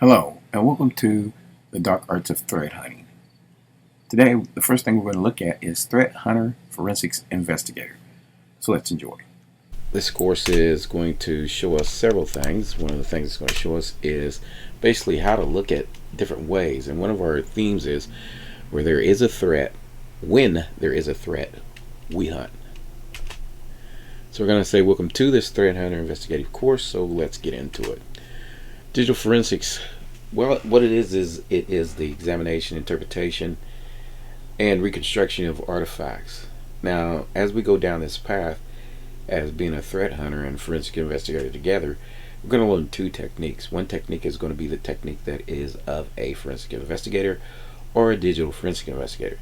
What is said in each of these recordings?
Hello, and welcome to the Dark Arts of Threat Hunting. Today, the first thing we're going to look at is Threat Hunter Forensics Investigator. So let's enjoy. This course is going to show us several things. One of the things it's going to show us is basically how to look at different ways. And one of our themes is where there is a threat, when there is a threat, we hunt. So we're going to say welcome to this Threat Hunter Investigative course, so let's get into it. Digital forensics, well, what it is it is the examination, interpretation, and reconstruction of artifacts. Now, as we go down this path, as being a threat hunter and forensic investigator together, we're going to learn two techniques. One technique is going to be the technique that is of a forensic investigator or a digital forensic investigator.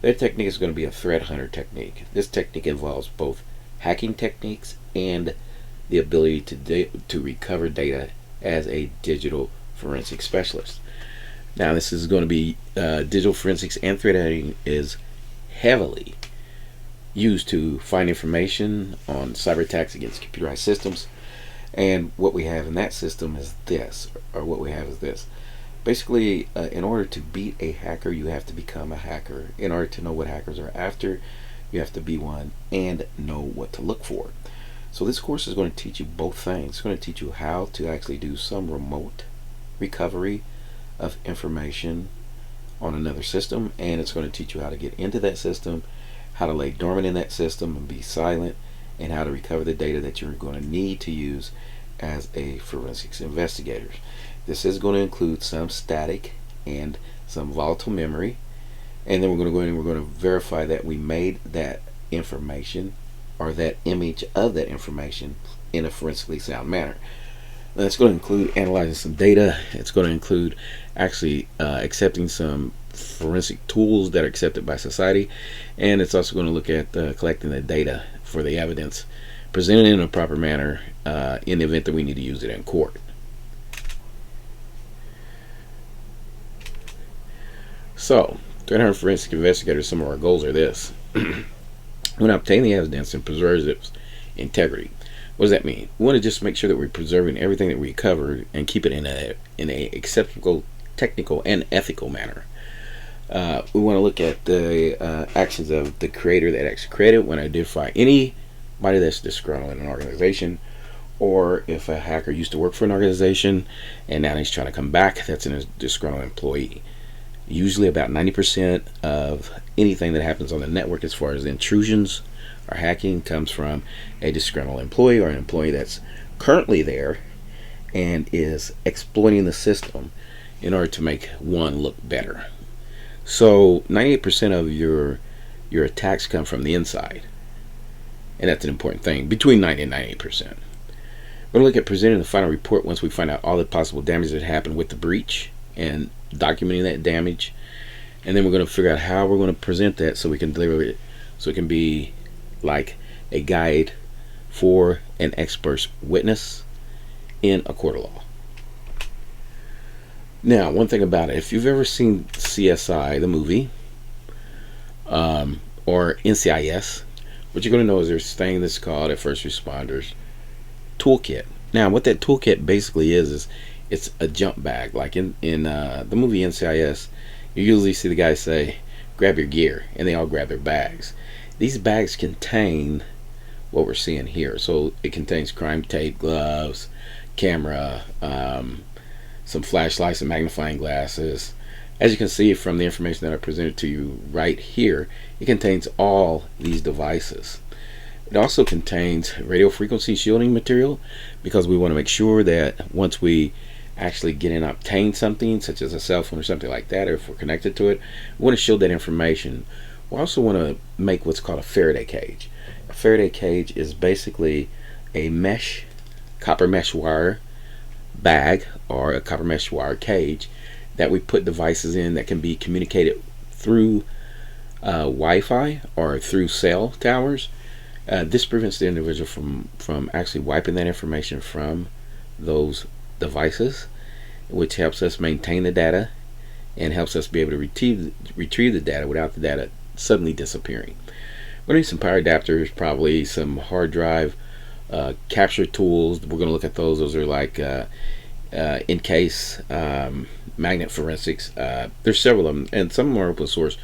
That technique is going to be a threat hunter technique. This technique involves both hacking techniques and the ability to recover data as a digital forensic specialist. Now, this is going to be digital forensics and threat hunting is heavily used to find information on cyber attacks against computerized systems. And what we have in that system is this, or what we have is this. Basically, in order to beat a hacker, you have to become a hacker. In order to know what hackers are after, you have to be one and know what to look for. So this course is going to teach you both things. It's going to teach you how to actually do some remote recovery of information on another system, and it's going to teach you how to get into that system, how to lay dormant in that system and be silent, and how to recover the data that you're going to need to use as a forensics investigator. This is going to include some static and some volatile memory, and then we're going to go in and we're going to verify that we made that information or that image of that information in a forensically sound manner. Now, it's going to include analyzing some data. It's going to include actually accepting some forensic tools that are accepted by society, and it's also going to look at collecting the data for the evidence presented in a proper manner in the event that we need to use it in court. So, 300 forensic investigators, some of our goals are this. We want to obtain the evidence and preserve its integrity. What does that mean? We want to just make sure that we're preserving everything that we covered and keep it in a acceptable, technical, and ethical manner. We want to look at the actions of the creator that actually created. We want to identify anybody that's disgruntled in an organization, or if a hacker used to work for an organization and now he's trying to come back, that's a disgruntled employee. Usually about 90% of anything that happens on the network as far as intrusions or hacking comes from a disgruntled employee or an employee that's currently there and is exploiting the system in order to make one look better. So 98% of your attacks come from the inside, and that's an important thing, between 90 and 98%. We're going to look at presenting the final report once we find out all the possible damage that happened with the breach and documenting that damage, and then we're going to figure out how we're going to present that so we can deliver it so it can be like a guide for an expert witness in a court of law. Now, one thing about it, if you've ever seen CSI, the movie, or NCIS, what you're going to know is there's this thing that's called a first responders toolkit. Now, what that toolkit basically is it's a jump bag. Like in the movie NCIS, you usually see the guys say, grab your gear, and they all grab their bags. These bags contain what we're seeing here. So it contains crime tape, gloves, camera, some flashlights and magnifying glasses. As you can see from the information that I presented to you right here, it contains all these devices. It also contains radio frequency shielding material, because we want to make sure that once we actually get and obtain something, such as a cell phone or something like that, or if we're connected to it, we want to shield that information. We also want to make what's called a Faraday cage. A Faraday cage is basically a copper mesh wire bag or a copper mesh wire cage that we put devices in that can be communicated through Wi-Fi or through cell towers. This prevents the individual from actually wiping that information from those devices, which helps us maintain the data and helps us be able to retrieve the data without the data suddenly disappearing. We're going to need some power adapters, probably some hard drive capture tools. We're going to look at those. Those are like Encase, Magnet Forensics. There's several of them, and some of them are open source.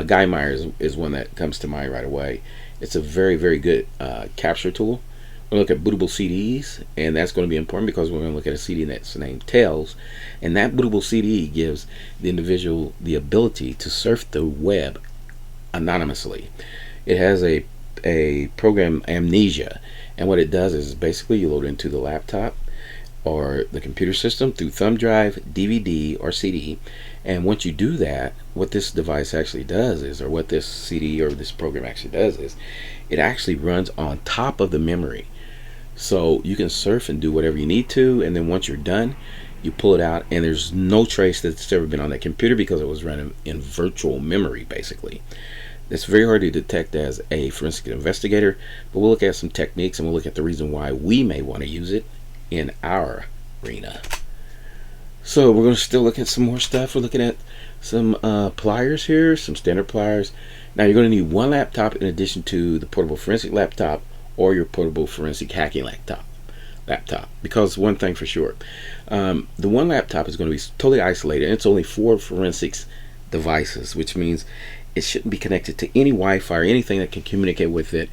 Guy Myers is one that comes to mind right away. It's a very, very good capture tool. We're going to look at bootable CDs, and that's going to be important because we're going to look at a CD that's named Tails, and that bootable CD gives the individual the ability to surf the web anonymously. It has a program, Amnesia, and what it does is basically you load it into the laptop or the computer system through thumb drive, DVD, or CD. And once you do that, what this device actually does is, or what this CD or this program actually does is, it actually runs on top of the memory. So you can surf and do whatever you need to, and then once you're done, you pull it out, and there's no trace that's ever been on that computer because it was running in virtual memory, basically. It's very hard to detect as a forensic investigator, but we'll look at some techniques, and we'll look at the reason why we may want to use it in our arena. So we're going to still look at some more stuff. We're looking at some pliers here, some standard pliers. Now you're going to need one laptop in addition to the portable forensic laptop or your portable forensic hacking laptop. Because one thing for sure, the one laptop is going to be totally isolated, and it's only 4 forensics devices, which means it shouldn't be connected to any Wi-Fi or anything that can communicate with it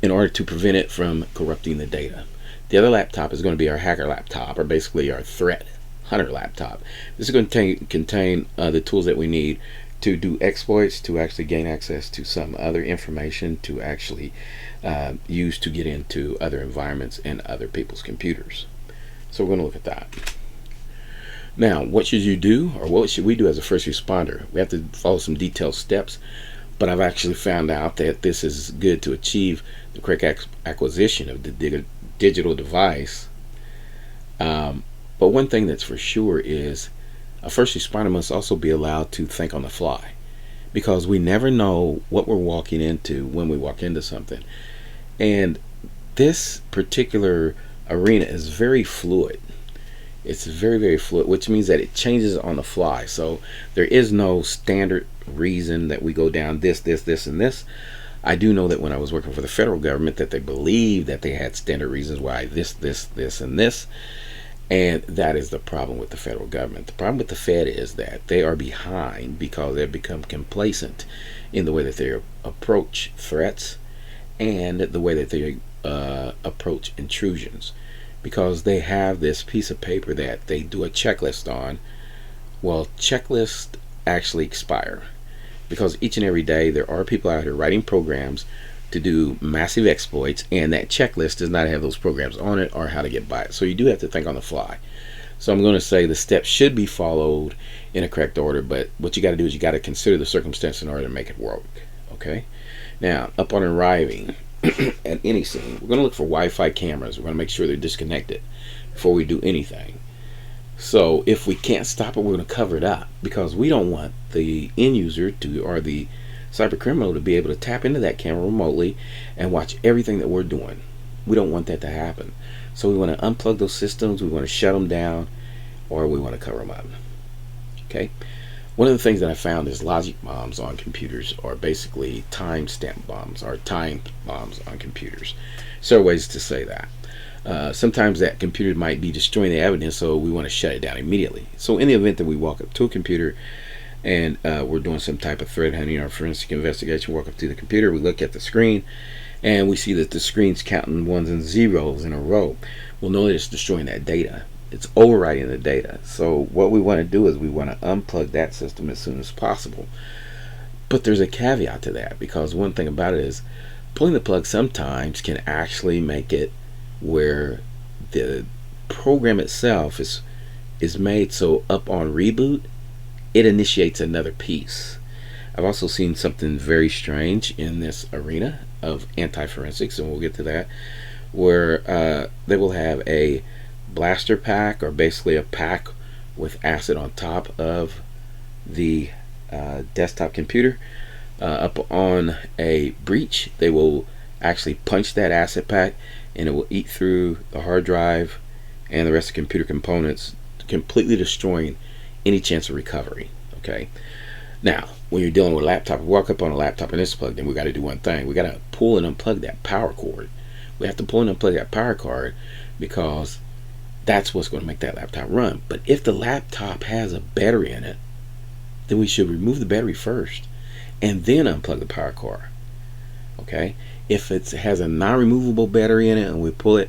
in order to prevent it from corrupting the data. The other laptop is going to be our hacker laptop, or basically our threat hunter laptop. This is going to contain the tools that we need to do exploits, to actually gain access to some other information, to actually use to get into other environments and other people's computers. So we're going to look at that. Now, what should you do, or what should we do as a first responder? We have to follow some detailed steps, but I've actually found out that this is good to achieve the correct acquisition of the digital device. But one thing that's for sure is a first responder must also be allowed to think on the fly, because we never know what we're walking into when we walk into something. And this particular arena is very fluid. It's very, very fluid, which means that it changes on the fly. So there is no standard reason that we go down this, and this. I do know that when I was working for the federal government that they believed that they had standard reasons why this, and this. And that is the problem with the federal government. The problem with the Fed is that they are behind because they've become complacent in the way that they approach threats and the way that they approach intrusions, because they have this piece of paper that they do a checklist on. Well, checklists actually expire, because each and every day there are people out here writing programs to do massive exploits, and that checklist does not have those programs on it or how to get by it. So you do have to think on the fly. So I'm going to say the steps should be followed in a correct order, but what you got to do is you got to consider the circumstance in order to make it work. Okay? Now, upon arriving at any scene, we're going to look for Wi-Fi cameras. We're going to make sure they're disconnected before we do anything. So if we can't stop it, we're going to cover it up, because we don't want the end user to, or the cyber criminal, to be able to tap into that camera remotely and watch everything that we're doing. We don't want that to happen. So we want to unplug those systems, we want to shut them down, or we want to cover them up. Okay? One of the things that I found is logic bombs on computers are basically timestamp bombs, or time bombs on computers. Several ways to say that. Sometimes that computer might be destroying the evidence, so we want to shut it down immediately. So in the event that we walk up to a computer and we're doing some type of threat hunting or forensic investigation, walk up to the computer, we look at the screen, and we see that the screen's counting ones and zeros in a row. We'll know that it's destroying that data. It's overwriting the data. So what we want to do is we want to unplug that system as soon as possible. But there's a caveat to that, because one thing about it is pulling the plug sometimes can actually make it where the program itself is made so up on reboot it initiates another piece. I've also seen something very strange in this arena of anti-forensics, and we'll get to that, where they will have a blaster pack, or basically a pack with acid on top of the desktop computer. Up on a breach, they will actually punch that acid pack, and it will eat through the hard drive and the rest of the computer components, completely destroying any chance of recovery. Okay, now when you're dealing with a laptop, walk up on a laptop and it's plugged in, we got to do one thing. We got to pull and unplug that power cord. We have to pull and unplug that power cord, because That's what's going to make that laptop run. But if the laptop has a battery in it, then we should remove the battery first and then unplug the power cord. Okay? If it has a non-removable battery in it and we pull it,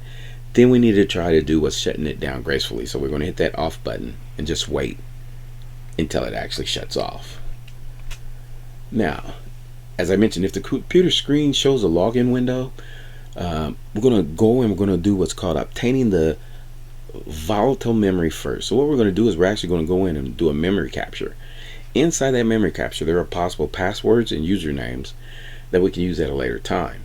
then we need to try to do what's shutting it down gracefully. So we're going to hit that off button and just wait until it actually shuts off. Now, as I mentioned, if the computer screen shows a login window, we're going to go and we're going to do what's called obtaining the volatile memory first. So what we're going to do is we're actually going to go in and do a memory capture. Inside that memory capture, there are possible passwords and usernames that we can use at a later time.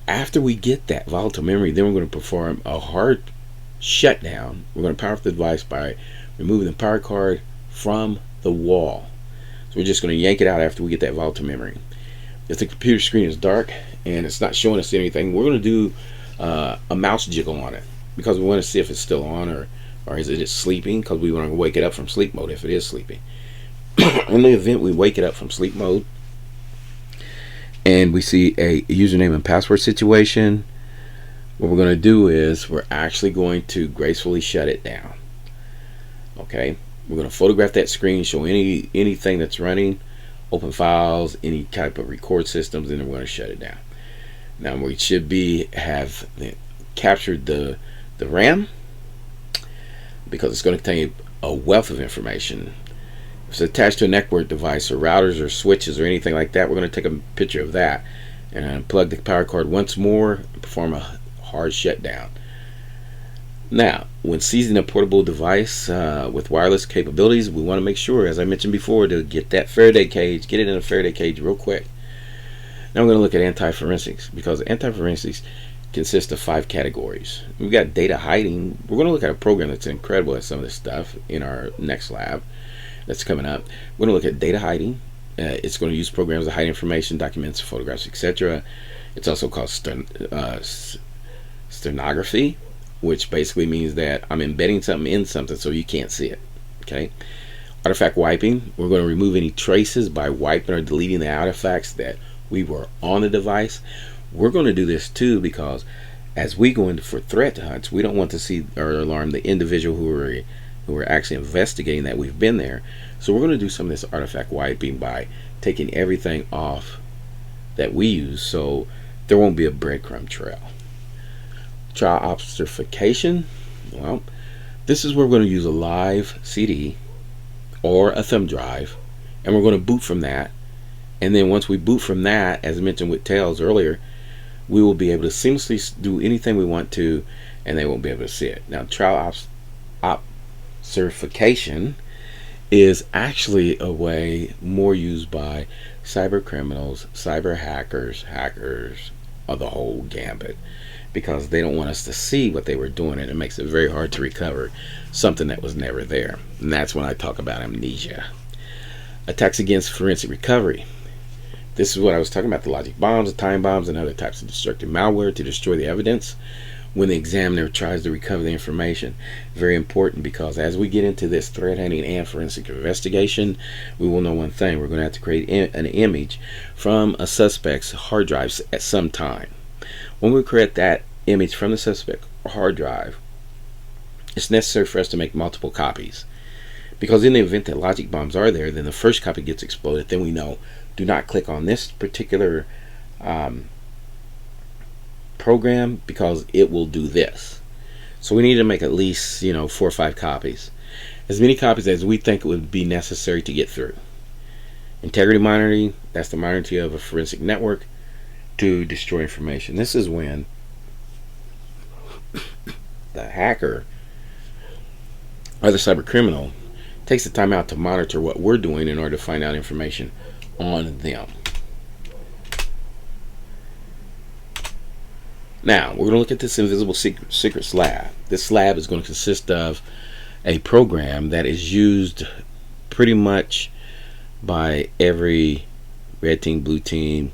After we get that volatile memory, then we're going to perform a hard shutdown. We're going to power off the device by removing the power cord from the wall. So we're just going to yank it out after we get that volatile memory. If the computer screen is dark and it's not showing us anything, we're going to do a mouse jiggle on it, because we want to see if it's still on or is it just sleeping, because we want to wake it up from sleep mode if it is sleeping. In the event we wake it up from sleep mode and we see a username and password situation, what we're going to do is we're actually going to gracefully shut it down. Okay, we're going to photograph that screen, show anything that's running, open files, any type of record systems, and then we're going to shut it down. Now we should have captured the RAM, because it's going to contain a wealth of information. If it's attached to a network device or routers or switches or anything like that, we're going to take a picture of that and unplug the power cord once more and perform a hard shutdown. Now, when seizing a portable device with wireless capabilities, we want to make sure, as I mentioned before, to get that Faraday cage, get it in a Faraday cage real quick. Now we're going to look at anti-forensics, because anti-forensics consists of 5 categories. We've got data hiding. We're going to look at a program that's incredible at some of this stuff in our next lab that's coming up. We're going to look at data hiding. It's going to use programs to hide information, documents, photographs, etc. It's also called stenography, which basically means that I'm embedding something in something so you can't see it. Okay. Artifact wiping. We're going to remove any traces by wiping or deleting the artifacts that we were on the device. We're going to do this too because as we go in for threat hunts, we don't want to see or alarm the individual who are actually investigating that we've been there. So we're going to do some of this artifact wiping by taking everything off that we use so there won't be a breadcrumb trail. Trial obfuscation. Well, this is where we're going to use a live CD or a thumb drive, and we're going to boot from that. And then once we boot from that, as mentioned with Tails earlier, we will be able to seamlessly do anything we want to, and they won't be able to see it. Now, trial obfuscation is actually a way more used by cyber criminals, cyber hackers of the whole gambit, because they don't want us to see what they were doing, and it makes it very hard to recover something that was never there. And that's when I talk about amnesia. Attacks against forensic recovery. This is what I was talking about, the logic bombs, the time bombs, and other types of destructive malware to destroy the evidence when the examiner tries to recover the information. Very important, because as we get into this threat hunting and forensic investigation, we will know one thing. We're going to have to create an image from a suspect's hard drives at some time. When we create that image from the suspect hard drive, it's necessary for us to make multiple copies, because in the event that logic bombs are there, then the first copy gets exploded. Then we know, do not click on this particular program because it will do this. So we need to make at least 4 or 5 copies, as many copies as we think it would be necessary to get through. Integrity monitoring, that's the monitoring of a forensic network to destroy information. This is when the hacker or the cyber criminal takes the time out to monitor what we're doing in order to find out information on them. Now, we're going to look at this invisible secrets lab. This lab is going to consist of a program that is used pretty much by every red team, blue team,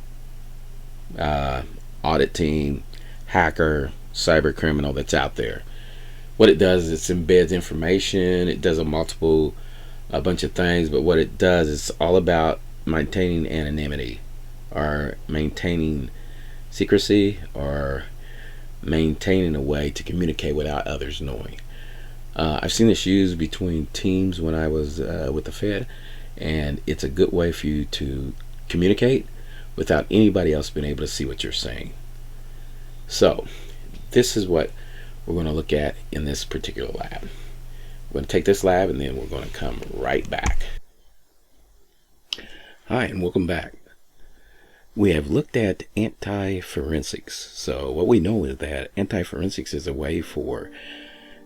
audit team, hacker, cyber criminal that's out there. What it does is it embeds information. It does a bunch of things, but what it does is all about maintaining anonymity, or maintaining secrecy, or maintaining a way to communicate without others knowing. I've seen this used between teams when I was with the Fed, and it's a good way for you to communicate without anybody else being able to see what you're saying. So this is what we're going to look at in this particular lab. We're going to take this lab and then we're going to come right back. Hi, and welcome back. We have looked at anti-forensics. So what we know is that anti-forensics is a way for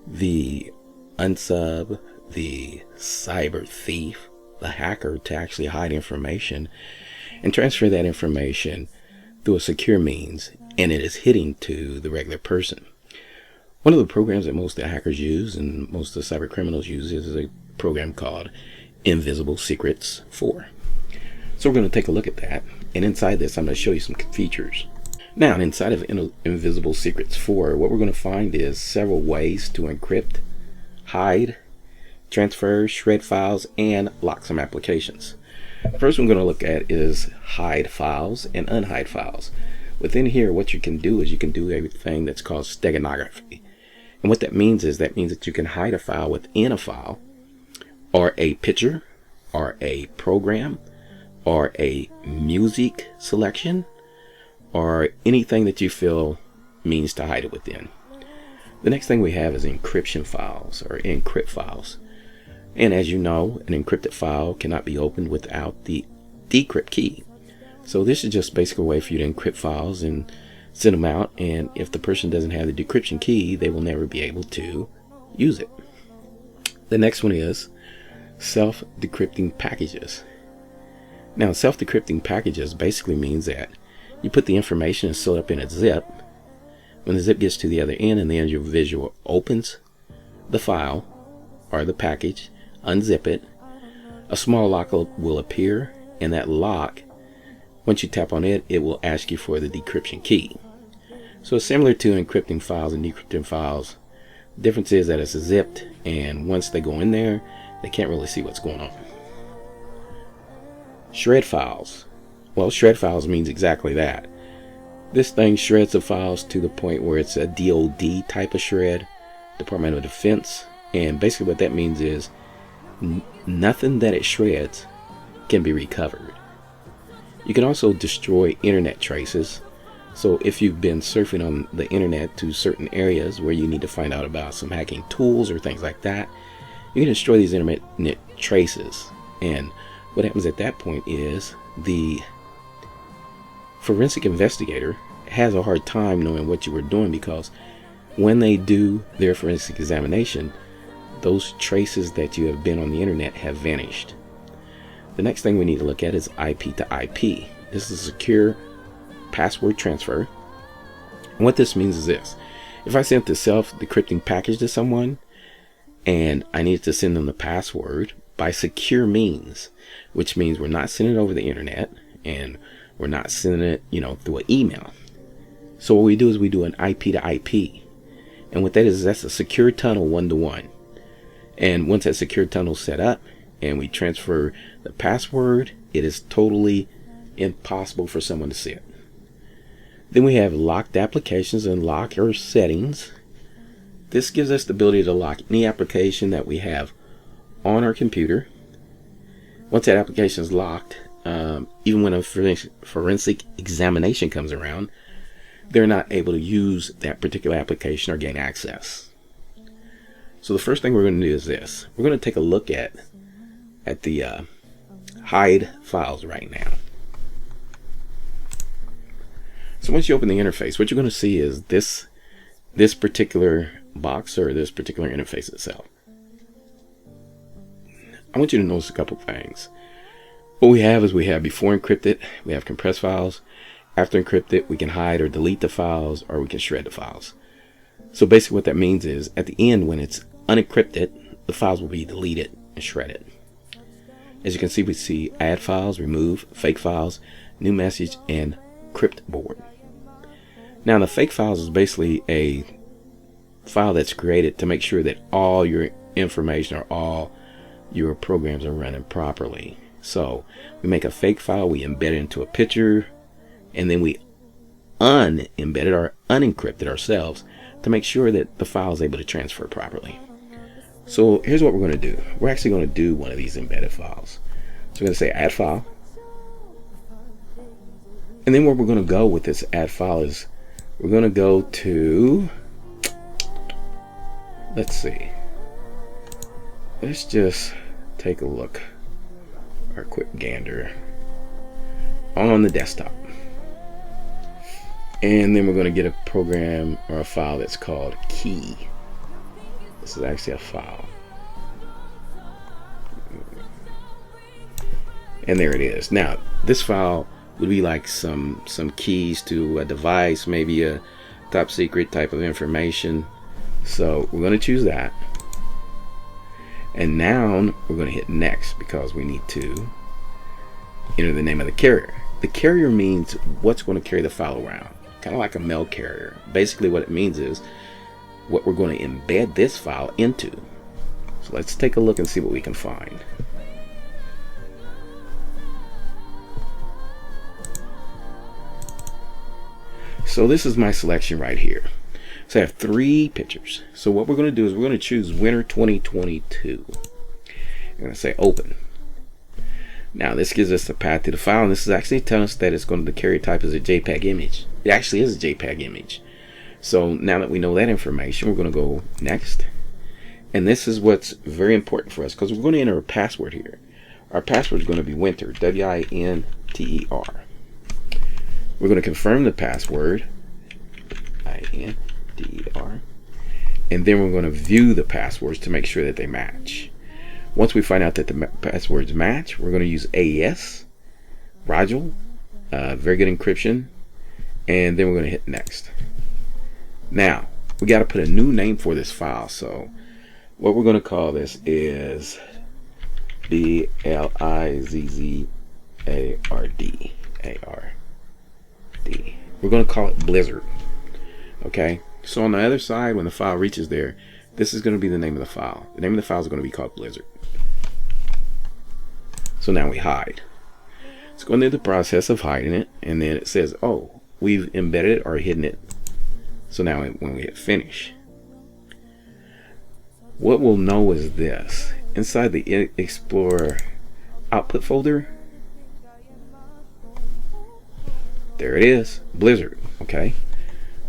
the unsub, the cyber thief, the hacker to actually hide information and transfer that information through a secure means, and it is hitting to the regular person. One of the programs that most of the hackers use and most of the cyber criminals use is a program called Invisible Secrets 4. So we're going to take a look at that, and inside this I'm going to show you some features. Now, inside of Invisible Secrets 4, what we're going to find is several ways to encrypt, hide, transfer, shred files, and lock some applications. First one we're going to look at is hide files and unhide files. Within here, what you can do is you can do everything that's called steganography. And what that means is that you can hide a file within a file, or a picture, or a program, or a music selection, or anything that you feel means to hide it within. The next thing we have is encryption files, or encrypt files. And as you know, an encrypted file cannot be opened without the decrypt key. So this is just basically a way for you to encrypt files and send them out, and if the person doesn't have the decryption key, they will never be able to use it. The next one is self-decrypting packages. Now, self-decrypting packages basically means that you put the information and seal it up in a zip. When the zip gets to the other end and the individual opens the file or the package, unzip it, a small lock will appear, and that lock, once you tap on it, it will ask you for the decryption key. So it's similar to encrypting files and decrypting files. The difference is that it's zipped, and once they go in there, they can't really see what's going on. Shred files. Well, shred files means exactly that. This thing shreds the files to the point where it's a DoD type of shred, Department of Defense, and basically what that means is nothing that it shreds can be recovered. You can also destroy internet traces. So if you've been surfing on the internet to certain areas where you need to find out about some hacking tools or things like that, you can destroy these internet traces. And what happens at that point is the forensic investigator has a hard time knowing what you were doing, because when they do their forensic examination, those traces that you have been on the internet have vanished. The next thing we need to look at is IP to IP. This is a secure password transfer. And what this means is this: if I sent the self-decrypting package to someone and I needed to send them the password by secure means, which means we're not sending it over the internet and we're not sending it, through an email. So what we do is we do an IP to IP. And what that is, that's a secure tunnel one-to-one. And once that secure tunnel is set up and we transfer the password, it is totally impossible for someone to see it. Then we have locked applications and locker settings. This gives us the ability to lock any application that we have on our computer. Once that application is locked, even when a forensic examination comes around, they're not able to use that particular application or gain access. So the first thing we're going to do is this. We're going to take a look at the hide files right now. So once you open the interface, what you're going to see is this particular box, or this particular interface itself. I want you to notice a couple things. What we have is we have before encrypted, we have compressed files. After encrypted, we can hide or delete the files, or we can shred the files. So basically what that means is at the end, when it's unencrypted, the files will be deleted and shredded. As you can see, we see add files, remove, fake files, new message, and crypt board. Now the fake files is basically a file that's created to make sure that all your information or all your programs are running properly. So we make a fake file, we embed it into a picture, and then we unembed it or unencrypt it ourselves to make sure that the file is able to transfer properly. So here's what we're going to do. We're actually going to do one of these embedded files. So we're going to say add file. And then where we're going to go with this add file is we're going to go to, let's see. Let's just take a look, or a quick gander on the desktop. And then we're going to get a program or a file that's called key. This is actually a file. And there it is. Now, this file would be like some keys to a device, maybe a top secret type of information. So we're going to choose that. And now we're going to hit next because we need to enter the name of the carrier. The carrier means what's going to carry the file around, kind of like a mail carrier. Basically what it means is what we're going to embed this file into. So let's take a look and see what we can find. So this is my selection right here. So I have 3 pictures. So what we're going to do is we're going to choose winter 2022. I'm going to say open. Now this gives us the path to the file, and this is actually telling us that it's going to, the carrier type is a JPEG image. It actually is a JPEG image. So now that we know that information, we're going to go next. And this is what's very important for us because we're going to enter a password here. Our password is going to be winter, W-I-N-T-E-R. We're going to confirm the password, I-N-T-E-R. And then we're going to view the passwords to make sure that they match. Once we find out that the passwords match, we're going to use AES, Rigel, very good encryption, and then we're going to hit next. Now, we got to put a new name for this file. So what we're going to call this is B-L-I-Z-Z-A-R-D. A-R-D. We're going to call it Blizzard. Okay, so on the other side, when the file reaches there, this is going to be the name of the file. The name of the file is going to be called Blizzard. So now we hide. It's going through the process of hiding it, and then it says, oh, we've embedded it or hidden it. So now when we hit finish, what we'll know is this. Inside the Explorer output folder, there it is, Blizzard. Okay,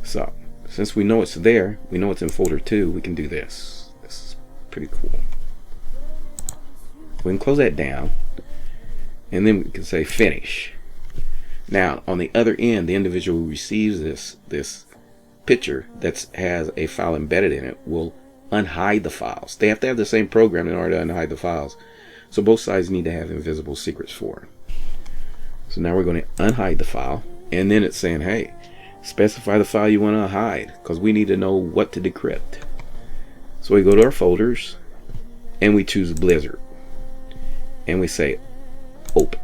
so since we know it's there, we know it's in folder 2, we can do this. This is pretty cool. We can close that down, and then we can say finish. Now on the other end, the individual who receives this picture that has a file embedded in it will unhide the files. They have to have the same program in order to unhide the files. So both sides need to have invisible secrets for it. So now we're going to unhide the file, and then it's saying, hey, specify the file you want to hide because we need to know what to decrypt. So we go to our folders and we choose Blizzard and we say open.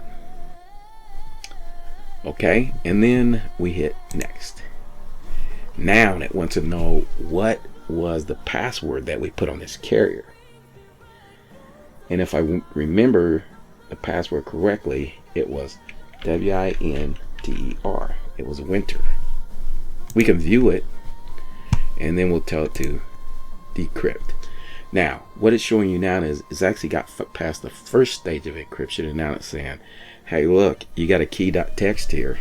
Okay, and then we hit next. Now it wants to know what was the password that we put on this carrier. And if I remember the password correctly, it was W-I-N-T-E-R. It was winter. We can view it, and then we'll tell it to decrypt. Now, what it's showing you now is it's actually got past the first stage of encryption, and now it's saying, hey, look, you got a key.txt here.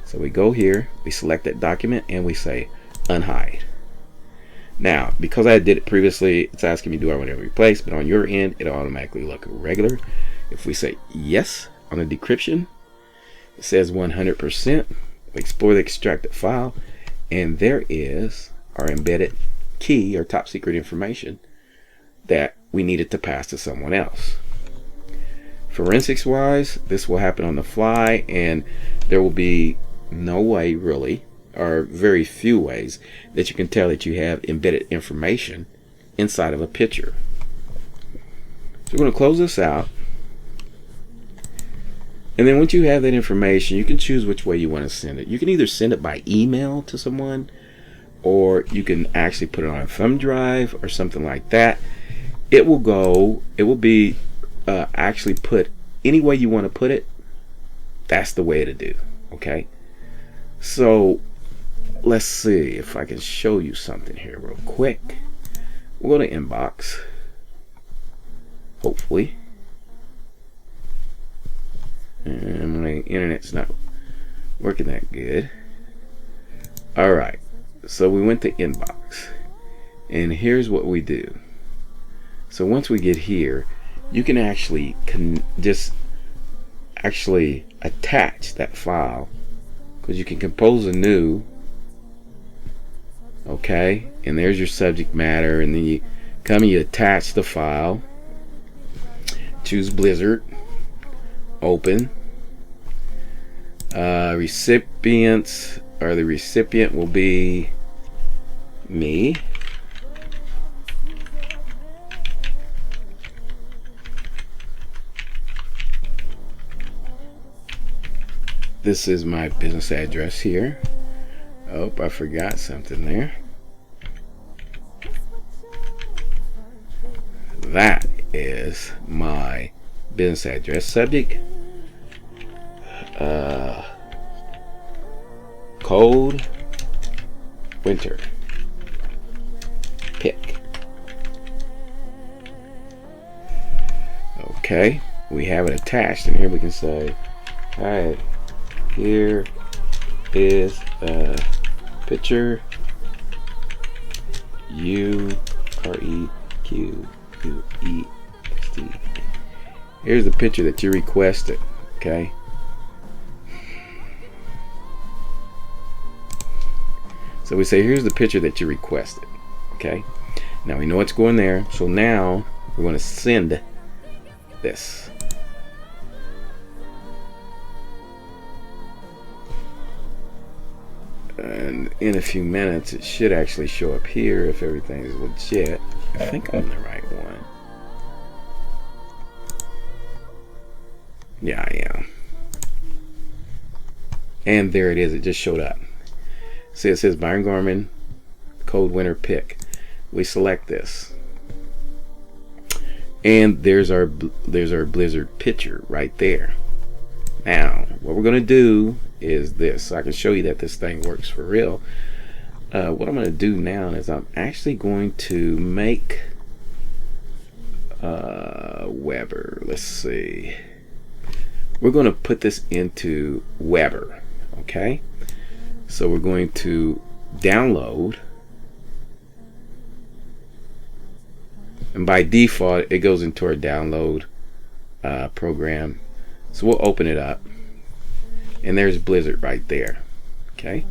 So we go here, we select that document, and we say unhide. Now, because I did it previously, it's asking me, do I want to replace? But on your end, it'll automatically look regular. If we say yes on the decryption, it says 100%. We explore the extracted file, and there is our embedded key or top secret information that we needed to pass to someone else. Forensics wise, this will happen on the fly, and there will be no way really, or very few ways, that you can tell that you have embedded information inside of a picture. So we're going to close this out, and then once you have that information, you can choose which way you want to send it. You can either send it by email to someone, or you can actually put it on a thumb drive or something like that. It will be actually put any way you want to put it. That's the way to do. Okay, so let's see if I can show you something here real quick. We'll go to inbox, hopefully. And my internet's not working that good. Alright, so we went to inbox, and here's what we do. So once we get here, you can actually just attach that file, because you can compose a new, okay, and there's your subject matter, and then you come and you attach the file, choose Blizzard, open, recipients, or the recipient will be me. This is my business address here. Oh, I forgot something there. That is my business address. Subject, Cold Winter Pick. Okay, we have it attached, and here we can say, hi, here is a picture. UREQUEST. Here's the picture that you requested. Okay. So we say, here's the picture that you requested. Okay. Now we know it's going there. So now we're going to send this. And in a few minutes, it should actually show up here if everything is legit. I think I'm the right one. Yeah, I am. And there it is. It just showed up. See, it says Byron Gorman, Cold Winter Pick. We select this, and there's our Blizzard picture right there. Now, what we're going to do is this. So I can show you that this thing works for real. What I'm going to do now is I'm actually going to make Weber. Let's see. We're going to put this into Weber. Okay. So we're going to download. And by default, it goes into our download program. So we'll open it up. And there's Blizzard right there. Okay.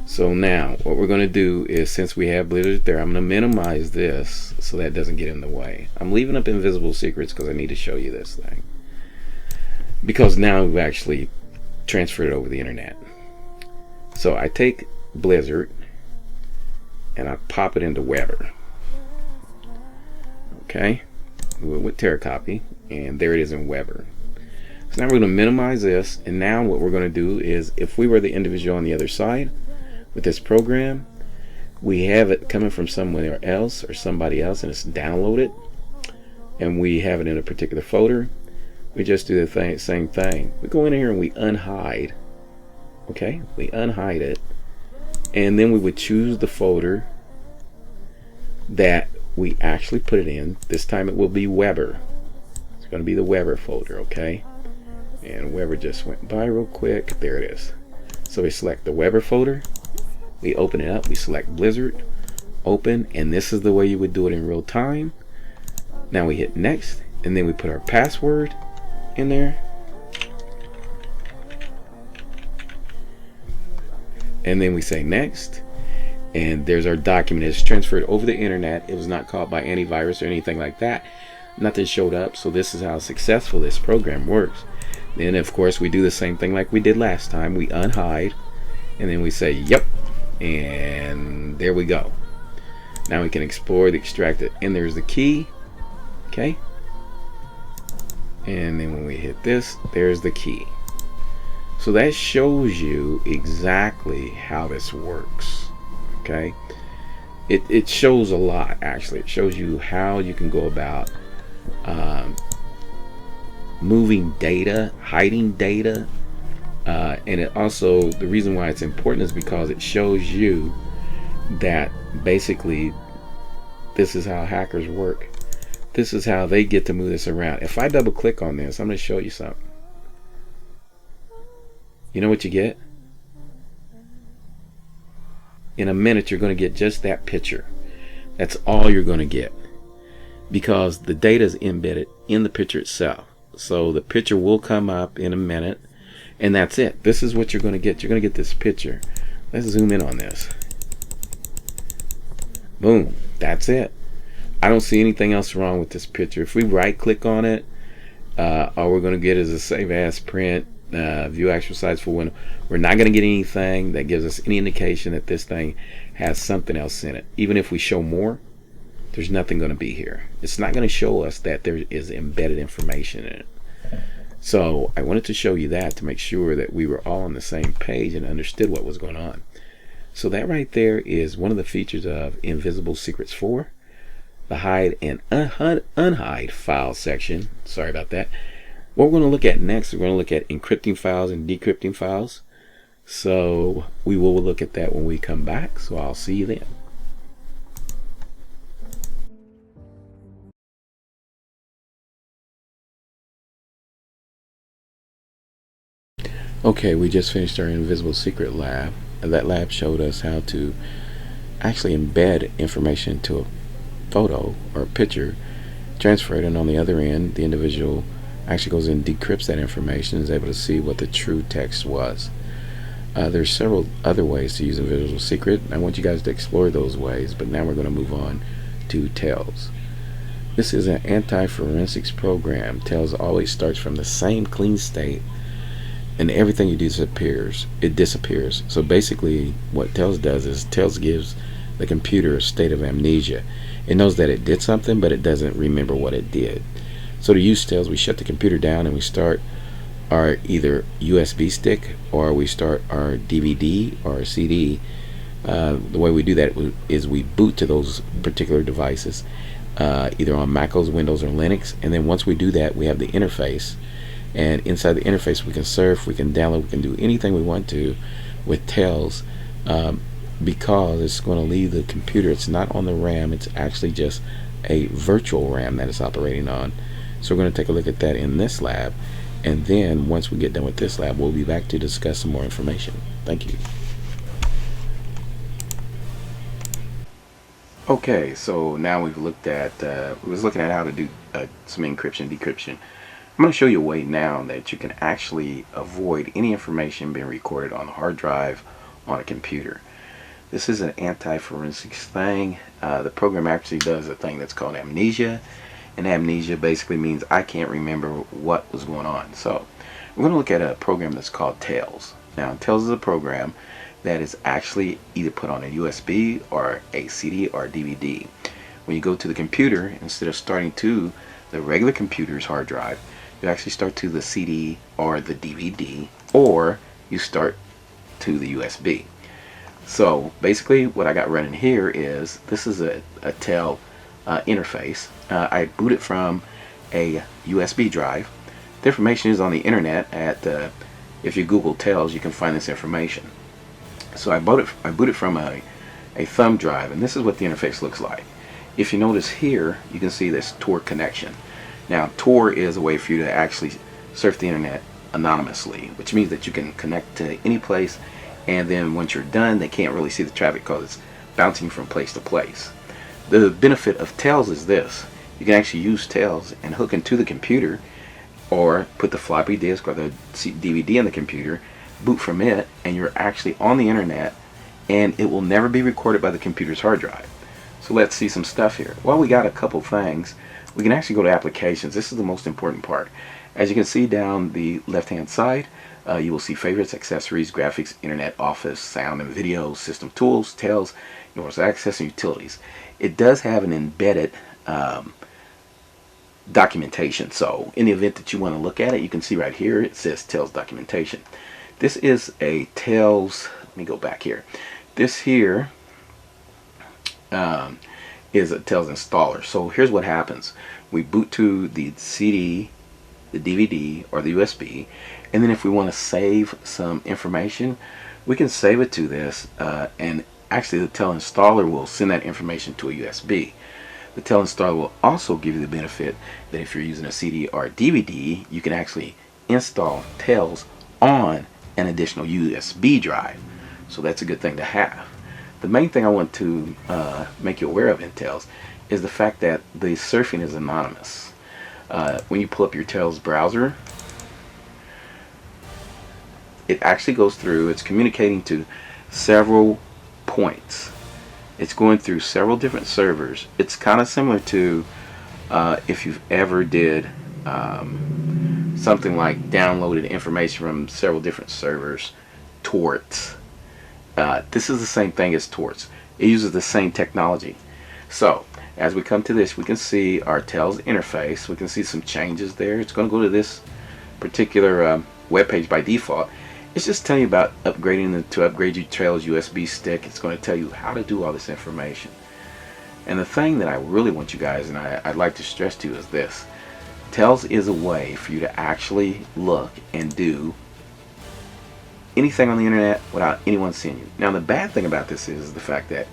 So now what we're going to do is, since we have Blizzard there, I'm going to minimize this so that doesn't get in the way. I'm leaving up invisible secrets because I need to show you this thing. Because now we've actually transferred it over the internet. So I take Blizzard and I pop it into Weber. Okay. With Terracopy. And there it is in Weber. So now we're going to minimize this, and now what we're going to do is, if we were the individual on the other side with this program, we have it coming from somewhere else or somebody else, and it's downloaded, and we have it in a particular folder. We just do the same thing. We go in here and we unhide. Okay, we unhide it, and then we would choose the folder that we actually put it in. This time it will be Weber. It's going to be the Weber folder. Okay. And Weber just went by real quick. There it is. So we select the Weber folder. We open it up. We select Blizzard. Open. And this is the way you would do it in real time. Now we hit next. And then we put our password in there. And then we say next. And there's our document. It's transferred over the internet. It was not caught by antivirus or anything like that. Nothing showed up. So this is how successful this program works. Then of course we do the same thing like we did last time. We unhide, and then we say yep, and there we go. Now we can explore the extracted, and there's the key. Okay, and then when we hit this, there's the key. So that shows you exactly how this works. Okay, it shows a lot. Actually, it shows you how you can go about moving data, hiding data, and it also, the reason why it's important is because it shows you that basically this is how hackers work. this is how they get to move this around. If I double click on this, I'm going to show you something. You know what you get? In a minute, you're going to get just that picture. That's all you're going to get, because the data is embedded in the picture itself. So the picture will come up in a minute, and that's it. This is what you're going to get. You're going to get this picture. Let's zoom in on this. Boom. That's it. I don't see anything else wrong with this picture. If we right click on it, all we're going to get is a save as print, view actual size for when we're not going to get anything that gives us any indication that this thing has something else in it. Even if we show more, there's nothing going to be here. It's not going to show us that there is embedded information in it. So I wanted to show you that to make sure that we were all on the same page and understood what was going on. So that right there is one of the features of Invisible Secrets 4, the hide and unhide file section. Sorry about that. What we're going to look at next, we're going to look at encrypting files and decrypting files. So we will look at that when we come back. So I'll see you then. Okay, we just finished our Invisible Secret lab. That lab showed us how to actually embed information into a photo or a picture, transfer it, and on the other end, the individual actually goes in and decrypts that information and is able to see what the true text was. There's several other ways to use Invisible Secret. I want you guys to explore those ways, but now we're going to move on to Tails. This is an anti-forensics program. Tails always starts from the same clean state, and everything you do disappears. It disappears. So basically what Tails does is Tails gives the computer a state of amnesia. It knows that it did something, but it doesn't remember what it did. So to use Tails, we shut the computer down and we start our either USB stick, or we start our DVD or our CD. The way we do that is we boot to those particular devices, either on Mac OS, Windows, or Linux. And then once we do that, we have the interface. And inside the interface, we can surf, we can download, we can do anything we want to with Tails, because it's going to leave the computer. It's not on the RAM. It's actually just a virtual RAM that it's operating on. So we're going to take a look at that in this lab. And then once we get done with this lab, we'll be back to discuss some more information. Thank you. Okay, so now we've looked at, we was looking at how to do some encryption, decryption. I'm going to show you a way now that you can actually avoid any information being recorded on the hard drive on a computer. This is an anti-forensics thing. The program actually does a thing that's called amnesia. And amnesia basically means I can't remember what was going on. So we're going to look at a program that's called Tails. Now Tails is a program that is actually either put on a USB or a CD or a DVD. When you go to the computer, instead of starting to the regular computer's hard drive, you actually start to the CD or the DVD, or you start to the USB. So basically what I got running here is, this is a Tails interface. I boot it from a USB drive. The information is on the internet at, if you Google Tails, you can find this information. So I boot it from a thumb drive, and this is what the interface looks like. If you notice here, you can see this Tor connection. Now Tor is a way for you to actually surf the internet anonymously, which means that you can connect to any place, and then once you're done, they can't really see the traffic because it's bouncing from place to place. The benefit of Tails is this: you can actually use Tails and hook into the computer, or put the floppy disk or the DVD in the computer, boot from it, and you're actually on the internet, and it will never be recorded by the computer's hard drive. So let's see some stuff here. Well, we got a couple things. We can actually go to applications. This is the most important part. As you can see down the left hand side, you will see favorites, accessories, graphics, internet, office, sound and video, system tools, Tails, universal access, and utilities. It does have an embedded documentation. So in the event that you want to look at it, you can see right here it says Tails documentation. This is a Tails, let me go back here. This here is a Tails installer. So here's what happens. We boot to the CD, the DVD, or the USB, and then if we want to save some information, we can save it to this, and actually the Tails installer will send that information to a USB. The TEL installer will also give you the benefit that if you're using a CD or DVD, you can actually install TELs on an additional USB drive. So that's a good thing to have. The main thing I want to make you aware of in TELs is the fact that the surfing is anonymous. When you pull up your TELs browser, it actually goes through, it's communicating to several points. It's going through several different servers. It's kind of similar to if you've ever did something like downloaded information from several different servers, torts. This is the same thing as torts. It uses the same technology. So as we come to this, we can see our TELs interface. We can see some changes there. It's going to go to this particular web page by default. It's just telling you about upgrading to upgrade your TELs USB stick. It's going to tell you how to do all this information. And the thing that I really want you guys, and I'd like to stress to you, is this. TELs is a way for you to actually look and do anything on the internet without anyone seeing you. Now the bad thing about this is the fact that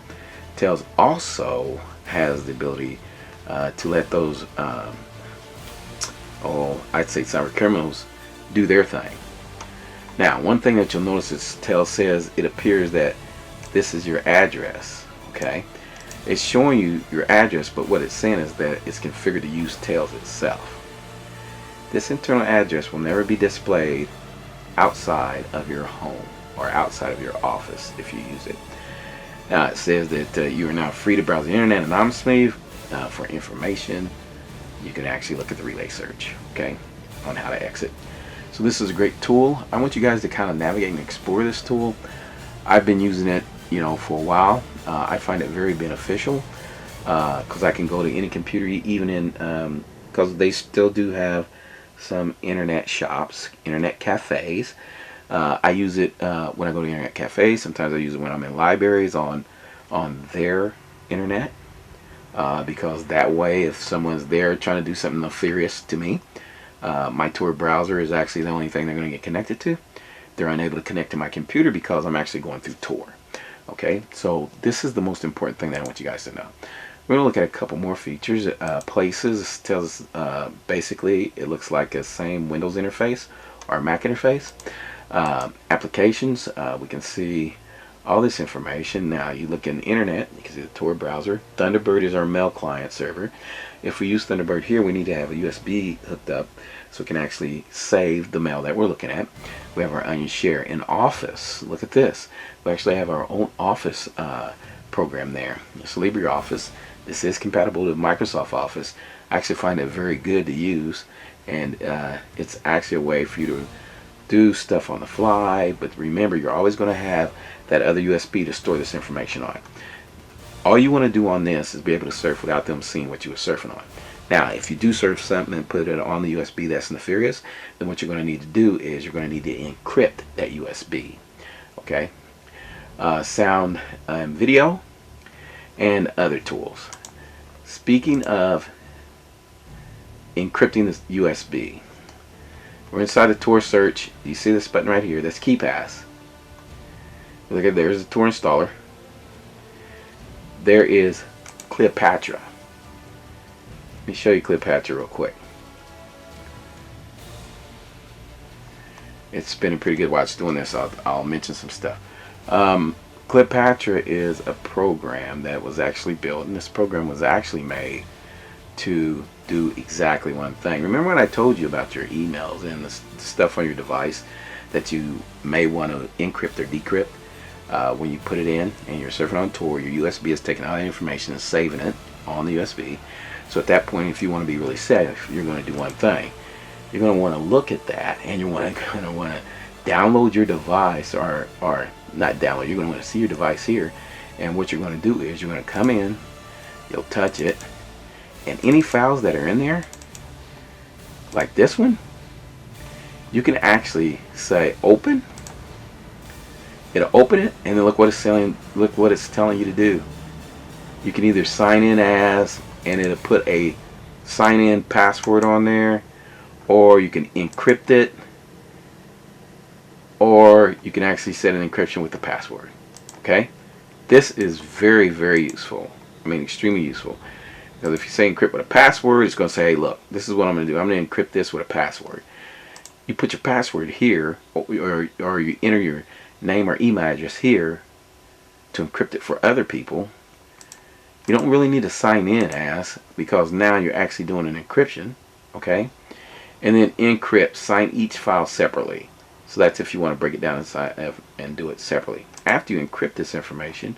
TELs also has the ability to let those, I'd say cyber criminals do their thing. Now, one thing that you'll notice is TELs says it appears that this is your address. Okay, it's showing you your address, but what it's saying is that it's configured to use TELs itself. This internal address will never be displayed outside of your home or outside of your office if you use it. Now it says that you are now free to browse the internet anonymously for information. You can actually look at the relay search, okay, on how to exit. So this is a great tool. I want you guys to kind of navigate and explore this tool. I've been using it, for a while. I find it very beneficial because I can go to any computer, even in because they still do have some internet shops, internet cafes. I use it when I go to internet cafes. Sometimes I use it when I'm in libraries on their internet because that way, if someone's there trying to do something nefarious to me, my Tor browser is actually the only thing they're going to get connected to. They're unable to connect to my computer because I'm actually going through Tor. Okay, so this is the most important thing that I want you guys to know. We're going to look at a couple more features. Places tells us basically it looks like a same Windows interface or Mac interface. Applications, we can see all this information. Now you look in the internet, you can see the Tor browser. Thunderbird is our mail client server. If we use Thunderbird here, we need to have a USB hooked up so we can actually save the mail that we're looking at. We have our Onion Share. In Office, look at this. We actually have our own Office program there. It's LibreOffice. This is compatible with Microsoft Office. I actually find it very good to use, and it's actually a way for you to do stuff on the fly. But remember, you're always going to have that other USB to store this information on. All you want to do on this is be able to surf without them seeing what you were surfing on. Now, if you do surf something and put it on the USB that's nefarious, then what you're going to need to do is you're going to need to encrypt that USB. Okay? Sound and video and other tools. Speaking of encrypting this USB, we're inside the Tor search. You see this button right here? That's KeePass. Look at there's the Tor installer. There is Cleopatra. Let me show you Cleopatra real quick. It's been a pretty good while it's doing this. I'll mention some stuff. Cleopatra is a program that was actually built, and this program was actually made to do exactly one thing. Remember when I told you about your emails and the stuff on your device that you may want to encrypt or decrypt? When you put it in and you're surfing on Tor, your USB is taking all that information and saving it on the USB. So at that point, if you want to be really safe, you're going to do one thing. You're going to want to look at that, and you're going to want to download your device, or not download. You're going to want to see your device here, and what you're going to do is you're going to come in, you'll touch it, and any files that are in there, like this one, you can actually say open. It'll open it, and then look what it's telling. Look what it's telling you to do. You can either sign in as, and it'll put a sign-in password on there, or you can encrypt it, or you can actually set an encryption with the password. Okay, this is very, very useful. I mean, extremely useful. Because if you say encrypt with a password, it's going to say, hey, look, this is what I'm going to do. I'm going to encrypt this with a password. You put your password here, or you enter your name or email address here to encrypt it for other people. You don't really need to sign in as, because now you're actually doing an encryption, okay? And then encrypt, sign each file separately. So that's if you want to break it down inside and do it separately. After you encrypt this information,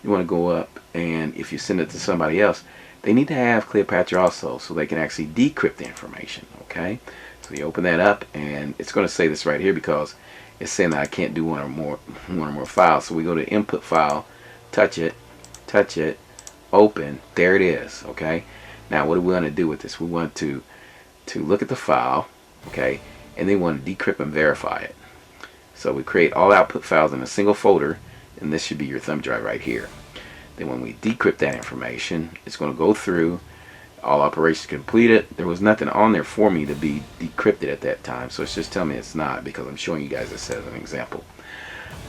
you want to go up, and if you send it to somebody else, they need to have Cleopatra also, so they can actually decrypt the information, okay? So you open that up, and it's going to say this right here because it's saying that I can't do one or more files. So we go to input file, touch it, open. There it is, okay? Now what do we want to do with this? We want to look at the file, okay, and then we want to decrypt and verify it. So we create all output files in a single folder, and this should be your thumb drive right here. Then when we decrypt that information, it's going to go through, all operations completed. There was nothing on there for me to be decrypted at that time, so it's just telling me it's not, because I'm showing you guys this as an example.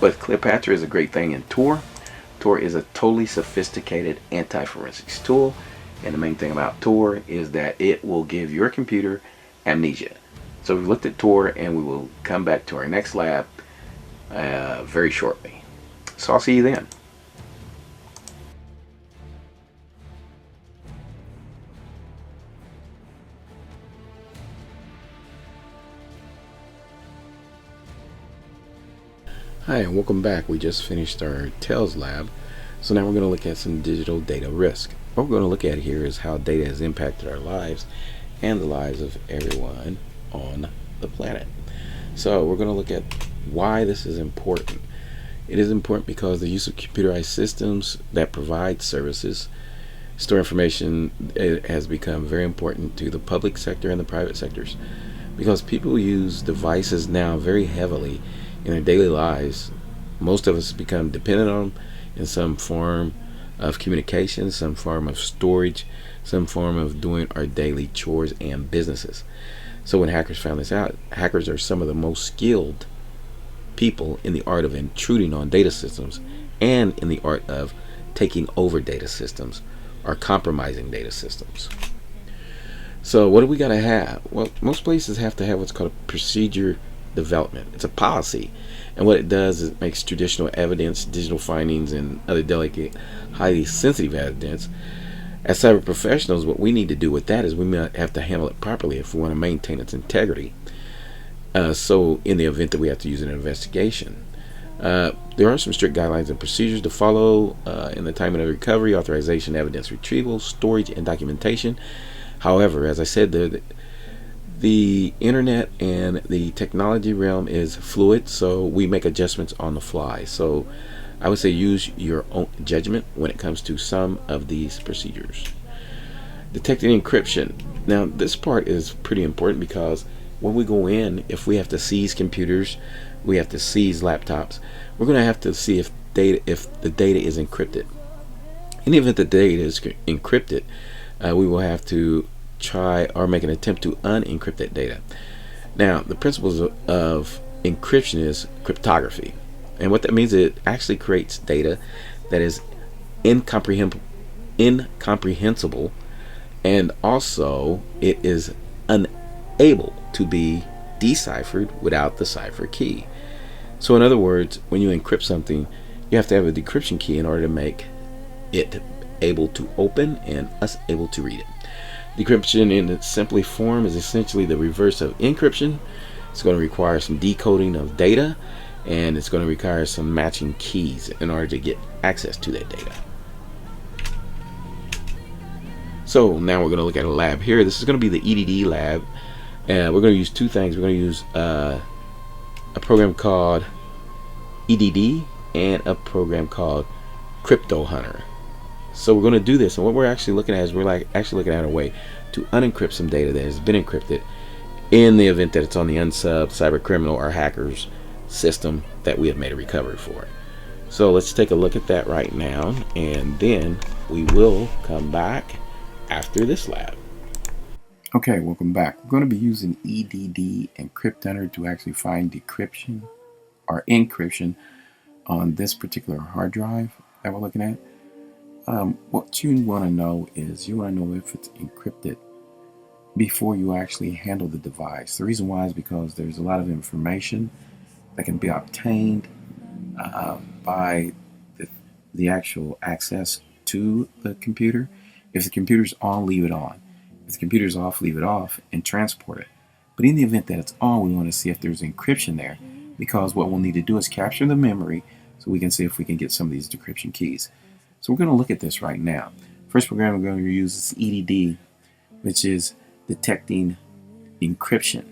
But Cleopatra is a great thing in Tor. Tor is a totally sophisticated anti-forensics tool, and the main thing about Tor is that it will give your computer amnesia. So we've looked at Tor, and we will come back to our next lab very shortly. So I'll see you then. Hi, and welcome back. We just finished our TELS lab, so now we're going to look at some digital data risk. What we're going to look at here is how data has impacted our lives and the lives of everyone on the planet. So we're going to look at why this is important. It is important because the use of computerized systems that provide services, store information, it has become very important to the public sector and the private sectors, because people use devices now very heavily in their daily lives. Most of us become dependent on them in some form of communication, some form of storage, some form of doing our daily chores and businesses. So when hackers found this out, hackers are some of the most skilled people in the art of intruding on data systems and in the art of taking over data systems or compromising data systems. So what do we got to have? Well, most places have to have what's called a procedure development. It's a policy, and what it does is it makes traditional evidence, digital findings, and other delicate, highly sensitive evidence. As cyber professionals, what we need to do with that is we might have to handle it properly if we want to maintain its integrity. So in the event that we have to use an investigation, there are some strict guidelines and procedures to follow in the time of recovery, authorization, evidence retrieval, storage, and documentation. However, as I said, the internet and the technology realm is fluid, so we make adjustments on the fly. So I would say use your own judgment when it comes to some of these procedures. Detecting encryption. Now this part is pretty important, because when we go in, if we have to seize computers, we have to seize laptops, we're going to have to see if the data is encrypted. In the event the data is encrypted, we will have to try or make an attempt to unencrypt that data. Now, the principles of encryption is cryptography, and what that means is it actually creates data that is incomprehensible, and also it is unable to be deciphered without the cipher key. So in other words, when you encrypt something, you have to have a decryption key in order to make it able to open and us able to read it. Decryption in its simply form is essentially the reverse of encryption. It's going to require some decoding of data, and it's going to require some matching keys in order to get access to that data. So now we're going to look at a lab here. This is going to be the EDD lab, and we're going to use two things. We're going to use a program called EDD and a program called Crypto Hunter. So we're going to do this, and what we're actually looking at is actually looking at a way to unencrypt some data that has been encrypted in the event that it's on the unsub cyber criminal or hackers system that we have made a recovery for. So let's take a look at that right now, and then we will come back after this lab. Okay, welcome back. We're going to be using EDD and Crypto Hunter to actually find decryption or encryption on this particular hard drive that we're looking at. what you want to know is you want to know if it's encrypted before you actually handle the device. The reason why is because there's a lot of information that can be obtained by the actual access to the computer. If the computer's on, leave it on. If the computer's off, leave it off and transport it. But in the event that it's on, we want to see if there's encryption there, because what we'll need to do is capture the memory so we can see if we can get some of these decryption keys. So we're going to look at this right now. First program we're going to use is EDD, which is detecting encryption.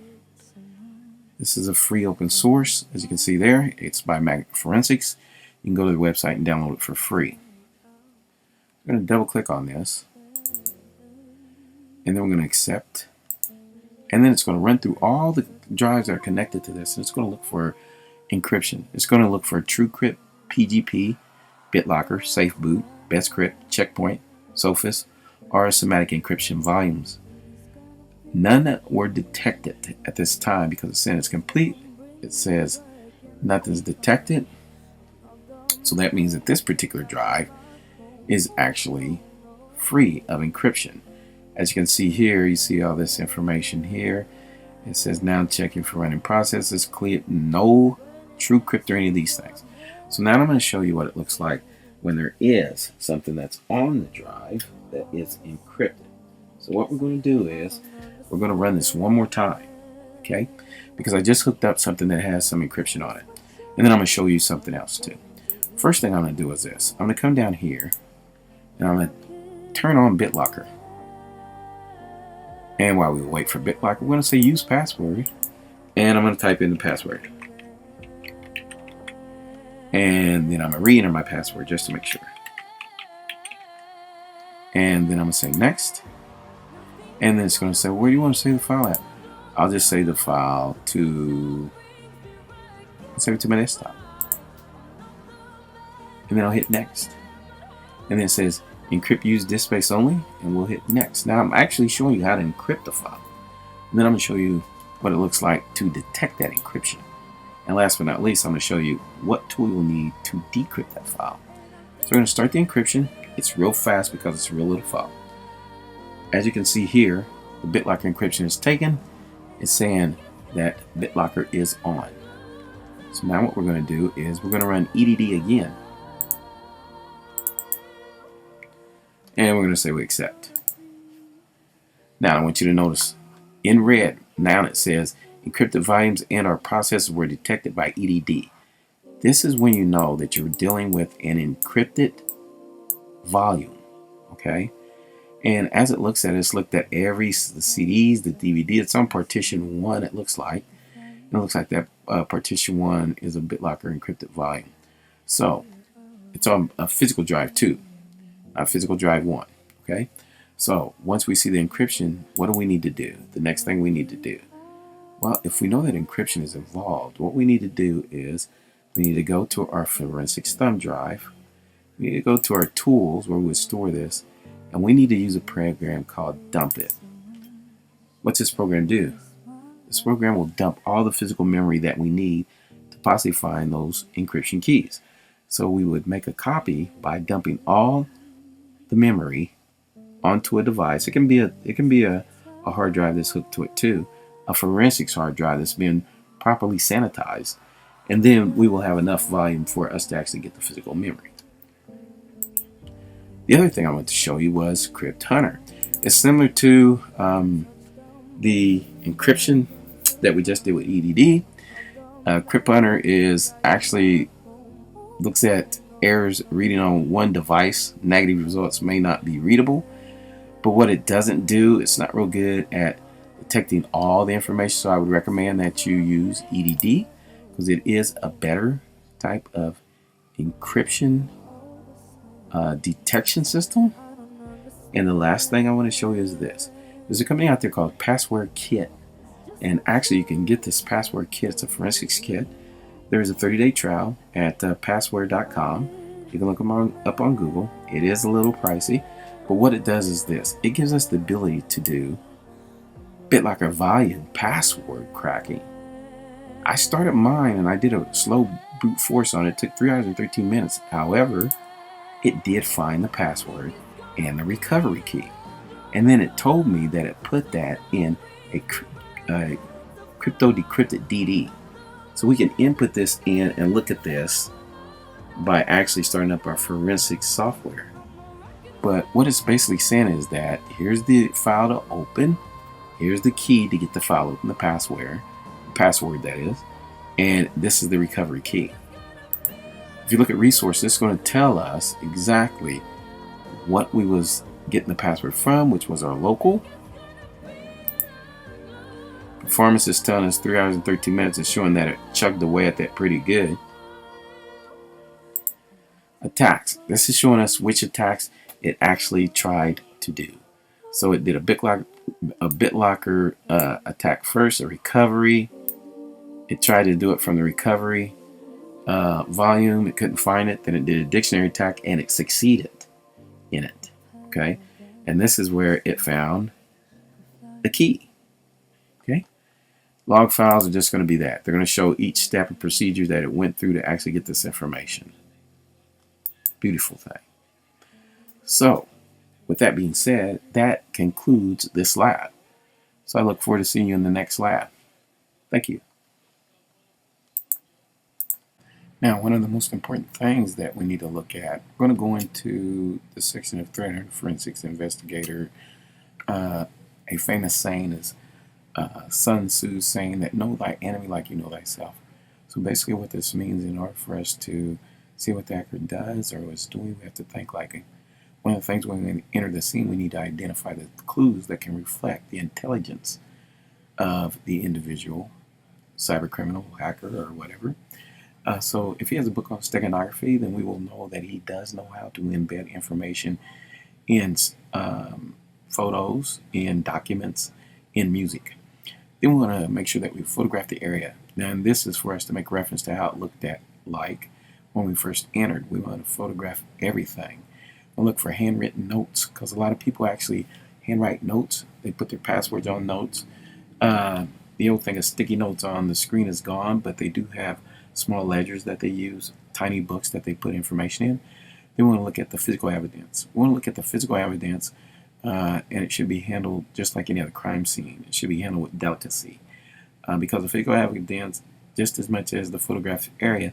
This is a free open source. As you can see there, it's by Magnet Forensics. You can go to the website and download it for free. I'm going to double click on this, and then we're going to accept, and then it's going to run through all the drives that are connected to this, and it's going to look for encryption. It's going to look for TrueCrypt, PGP, BitLocker, SafeBoot, BestCrypt, Checkpoint, Sophos, or Semantic Encryption volumes. None were detected at this time because it's saying it's complete. It says nothing's detected. So that means that this particular drive is actually free of encryption. As you can see here, you see all this information here. It says now checking for running processes, clear, no TrueCrypt or any of these things. So now I'm going to show you what it looks like when there is something that's on the drive that is encrypted. So what we're going to do is we're going to run this one more time, okay? Because I just hooked up something that has some encryption on it. And then I'm going to show you something else too. First thing I'm going to do is this. I'm going to come down here and I'm going to turn on BitLocker. And while we wait for BitLocker, we're going to say use password. And I'm going to type in the password. And then I'm going to re-enter my password just to make sure. And then I'm going to say next. And then it's going to say, where do you want to save the file at? I'll just save the file to, save it to my desktop. And then I'll hit next. And then it says encrypt use disk space only, and we'll hit next. Now I'm actually showing you how to encrypt the file. And then I'm going to show you what it looks like to detect that encryption. And last but not least, I'm going to show you what tool you'll need to decrypt that file. So we're going to start the encryption. It's real fast because it's a real little file. As you can see here, the BitLocker encryption is taken. It's saying that BitLocker is on. So now what we're going to do is we're going to run EDD again. And we're going to say we accept. Now I want you to notice in red, now it says encrypted volumes and our processes were detected by EDD. This is when you know that you're dealing with an encrypted volume, okay? And as it looks at it, it's looked at the CDs, the DVD. It's on partition 1, it looks like. And it looks like that partition 1 is a BitLocker encrypted volume. So it's on a physical drive 2, not physical drive 1, okay? So once we see the encryption, what do we need to do? The next thing we need to do. Well, if we know that encryption is involved, what we need to do is we need to go to our forensics thumb drive. We need to go to our tools where we would store this, and we need to use a program called Dump It. What's this program do? This program will dump all the physical memory that we need to possibly find those encryption keys. So we would make a copy by dumping all the memory onto a device. It can be a hard drive that's hooked to it too, a forensics hard drive that's been properly sanitized, and then we will have enough volume for us to actually get the physical memory. The other thing I wanted to show you was Crypt Hunter. It's similar to the encryption that we just did with EDD. Crypt Hunter is actually looks at errors reading on one device. Negative results may not be readable, but what it doesn't do, it's not real good at detecting all the information. So I would recommend that you use EDD because it is a better type of encryption detection system. And the last thing I want to show you is this. There's a company out there called Password Kit, and actually you can get this Password Kit. It's a forensics kit. There is a 30-day trial at password.com. You can look them up on Google. It is a little pricey, but what it does is this. It gives us the ability to do BitLocker volume password cracking. I started mine and I did a slow brute force on it. It took 3 hours and 13 minutes. However, it did find the password and the recovery key. And then it told me that it put that in a crypto decrypted DD. So we can input this in and look at this by actually starting up our forensic software. But what it's basically saying is that here's the file to open, here's the key to get the file open, the password that is, and this is the recovery key. If you look at resources, it's going to tell us exactly what we was getting the password from, which was our local. Performance is telling us 3 hours and 13 minutes. It's showing that it chugged away at that pretty good. Attacks. This is showing us which attacks it actually tried to do. So it did a BitLocker attack first, a recovery. It tried to do it from the recovery volume. It couldn't find it. Then it did a dictionary attack, and it succeeded in it. Okay, and this is where it found the key. Okay, log files are just going to be that. They're going to show each step and procedure that it went through to actually get this information. Beautiful thing. So, with that being said, that concludes this lab. So I look forward to seeing you in the next lab. Thank you. Now, one of the most important things that we need to look at, we're going to go into the section of threat hunter forensics investigator. A famous saying is Sun Tzu saying that know thy enemy like you know thyself. So basically what this means, in order for us to see what the hacker does or is doing, we have to think like him. One of the things when we enter the scene, we need to identify the clues that can reflect the intelligence of the individual, cyber criminal, hacker, or whatever. So if he has a book on steganography, then we will know that he does know how to embed information in photos, in documents, in music. Then we want to make sure that we photograph the area. Now this is for us to make reference to how it looked at like when we first entered. We want to photograph everything. We'll look for handwritten notes, because a lot of people actually handwrite notes. They put their passwords on notes. The old thing of sticky notes on the screen is gone, but they do have small ledgers that they use, tiny books that they put information in. Then we want to look at the physical evidence. We want to look at the physical evidence, and it should be handled just like any other crime scene. It should be handled with delicacy, because the physical evidence, just as much as the photographic area,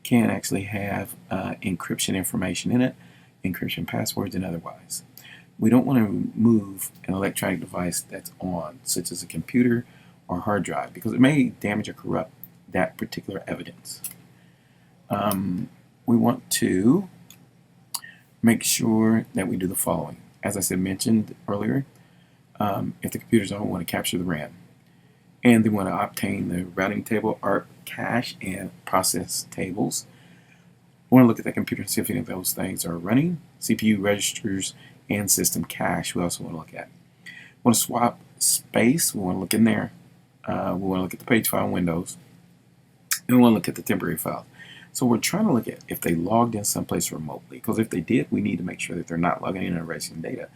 can actually have encryption information in it, encryption passwords, and otherwise. We don't want to remove an electronic device that's on, such as a computer or hard drive, because it may damage or corrupt that particular evidence. We want to make sure that we do the following. As I mentioned earlier, if the computer's on, we want to capture the RAM. And they want to obtain the routing table, ARP, cache, and process tables. We want to look at that computer and see if any of those things are running. CPU registers and system cache we also want to look at. We want to swap space. We want to look in there. We want to look at the page file in Windows. And we want to look at the temporary files. So we're trying to look at if they logged in someplace remotely, because if they did, we need to make sure that they're not logging in and erasing data.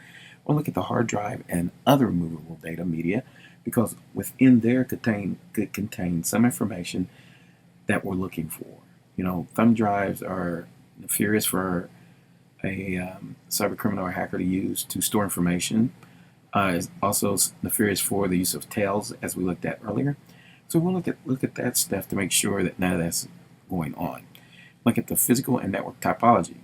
We'll look at the hard drive and other movable data media, because within there could contain some information that we're looking for. You know, thumb drives are nefarious for a cyber criminal or hacker to use to store information. It's also nefarious for the use of tails, as we looked at earlier. So we'll look at that stuff to make sure that none of that's going on. Look at the physical and network topology.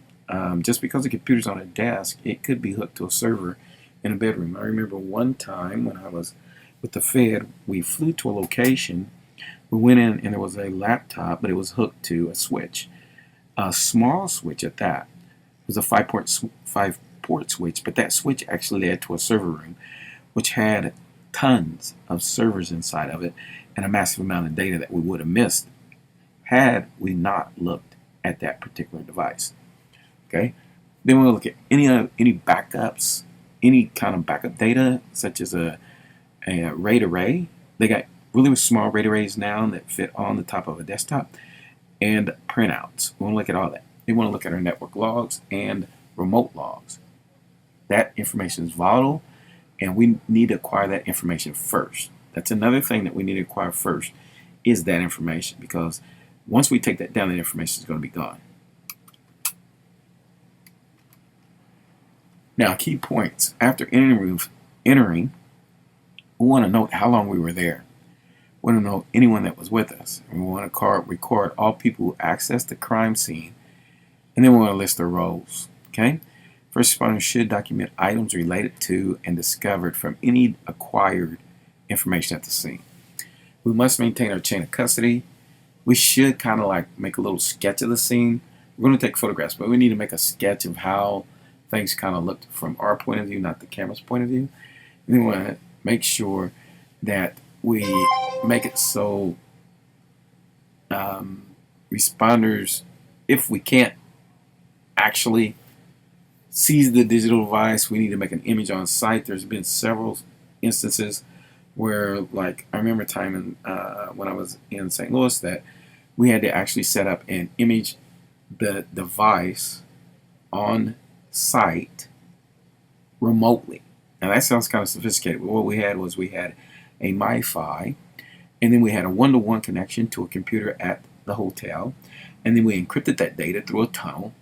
Just because the computer's on a desk, it could be hooked to a server in a bedroom. I remember one time when I was with the Fed, we flew to a location. We went in and there was a laptop, but it was hooked to a switch, a small switch at that. It was a 5-port switch, but that switch actually led to a server room, which had tons of servers inside of it and a massive amount of data that we would have missed had we not looked at that particular device. Okay. Then we'll look at any backups, any kind of backup data, such as a RAID array. They got really small RAID arrays now that fit on the top of a desktop, and printouts. We want to look at all that. We want to look at our network logs and remote logs. That information is volatile, and we need to acquire that information first. That's another thing that we need to acquire first, is that information, because once we take that down, that information is going to be gone. Now, key points. After entering, we want to note how long we were there. We want to know anyone that was with us. We want to record all people who accessed the crime scene, and then we want to list their roles. Okay? First responders should document items related to and discovered from any acquired information at the scene. We must maintain our chain of custody. We should kind of like make a little sketch of the scene. We're going to take photographs, but we need to make a sketch of how things kind of looked from our point of view, not the camera's point of view. And then we want to make sure that we make it so responders, if we can't actually seize the digital device, we need to make an image on site. There's been several instances where, like, I remember a time when I was in St. Louis that we had to actually set up and image the device on site remotely. Now that sounds kind of sophisticated, but what we had was we had a MiFi, and then we had a one-to-one connection to a computer at the hotel, and then we encrypted that data through a tunnel.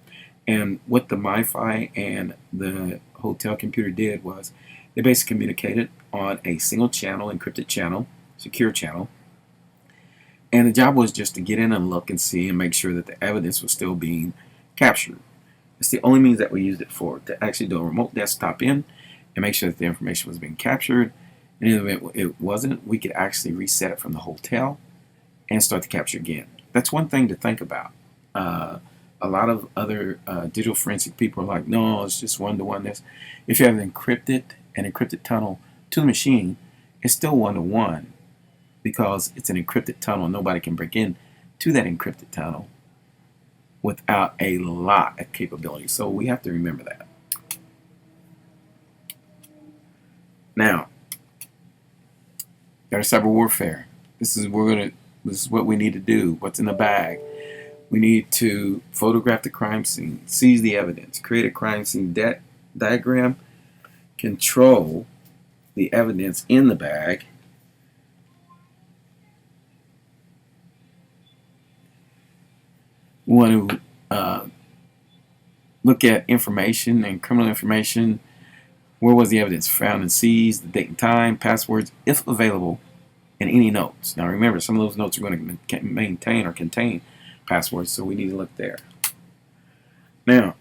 And what the MiFi and the hotel computer did was they basically communicated on a single channel, encrypted channel, secure channel. And the job was just to get in and look and see and make sure that the evidence was still being captured. It's the only means that we used it for, to actually do a remote desktop in and make sure that the information was being captured. And in the event it wasn't, we could actually reset it from the hotel and start the capture again. That's one thing to think about. A lot of other digital forensic people are like, no, it's just one-to-one this. If you have an encrypted tunnel to the machine, it's still one-to-one because it's an encrypted tunnel. Nobody can break in to that encrypted tunnel without a lot of capability. So we have to remember that. Now, got a cyber warfare. This is what we need to do. What's in the bag? We need to photograph the crime scene, seize the evidence, create a crime scene diagram, control the evidence in the bag, we want to look at information and criminal information. Where was the evidence found and seized, the date and time, passwords, if available, and any notes. Now remember, some of those notes are going to maintain or contain passwords, so we need to look there. Now,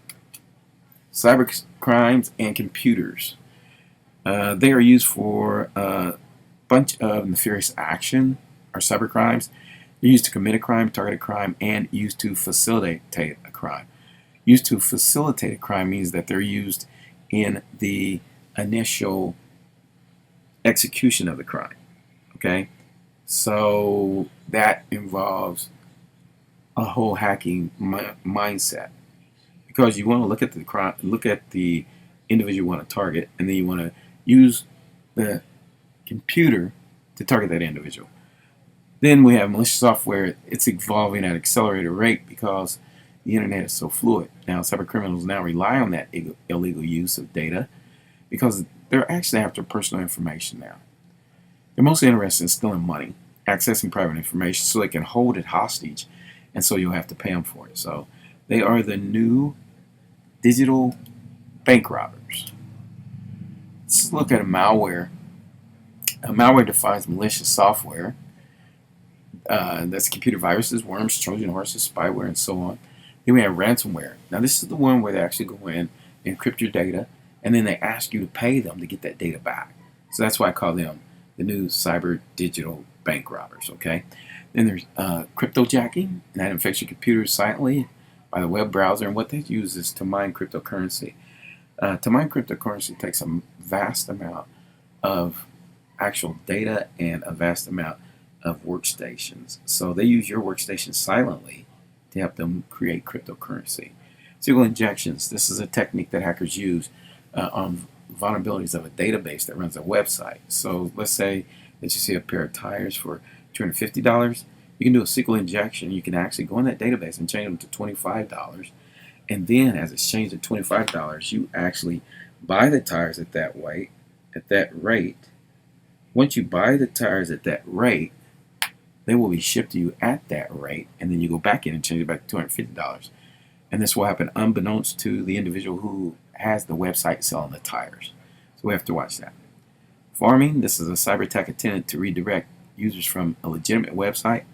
cyber crimes and computers. They are used for a bunch of nefarious action or cyber crimes. They're used to commit a crime, target a crime, and used to facilitate a crime. Used to facilitate a crime means that they're used in the initial execution of the crime. Okay? So that involves a whole hacking mindset, because you want to look at the crime, look at the individual you want to target, and then you want to use the computer to target that individual. Then we have malicious software. It's evolving at an accelerated rate because the internet is so fluid. Now, cyber criminals now rely on that illegal use of data because they're actually after personal information now. They're mostly interested in stealing money, accessing private information so they can hold it hostage, and so you'll have to pay them for it. So they are the new digital bank robbers. Let's look at a malware. A malware defines malicious software. That's computer viruses, worms, Trojan horses, spyware, and so on. Then we have ransomware. Now this is the one where they actually go in, encrypt your data, and then they ask you to pay them to get that data back. So that's why I call them the new cyber digital bank robbers. Okay. Then there's cryptojacking, and that infects your computer silently by the web browser, and what they use is to mine cryptocurrency. To mine cryptocurrency takes a vast amount of actual data and a vast amount of workstations. So they use your workstation silently to help them create cryptocurrency. SQL injections. This is a technique that hackers use on vulnerabilities of a database that runs a website. So let's say that you see a pair of tires for $250. You can do a SQL injection. You can actually go in that database and change them to $25. And then as it's changed to $25, you actually buy the tires at that rate. Once you buy the tires at that rate, they will be shipped to you at that rate, and then you go back in and change it back to $250. And this will happen unbeknownst to the individual who has the website selling the tires. So we have to watch that. Farming, this is a cyber attack intended to redirect users from a legitimate website.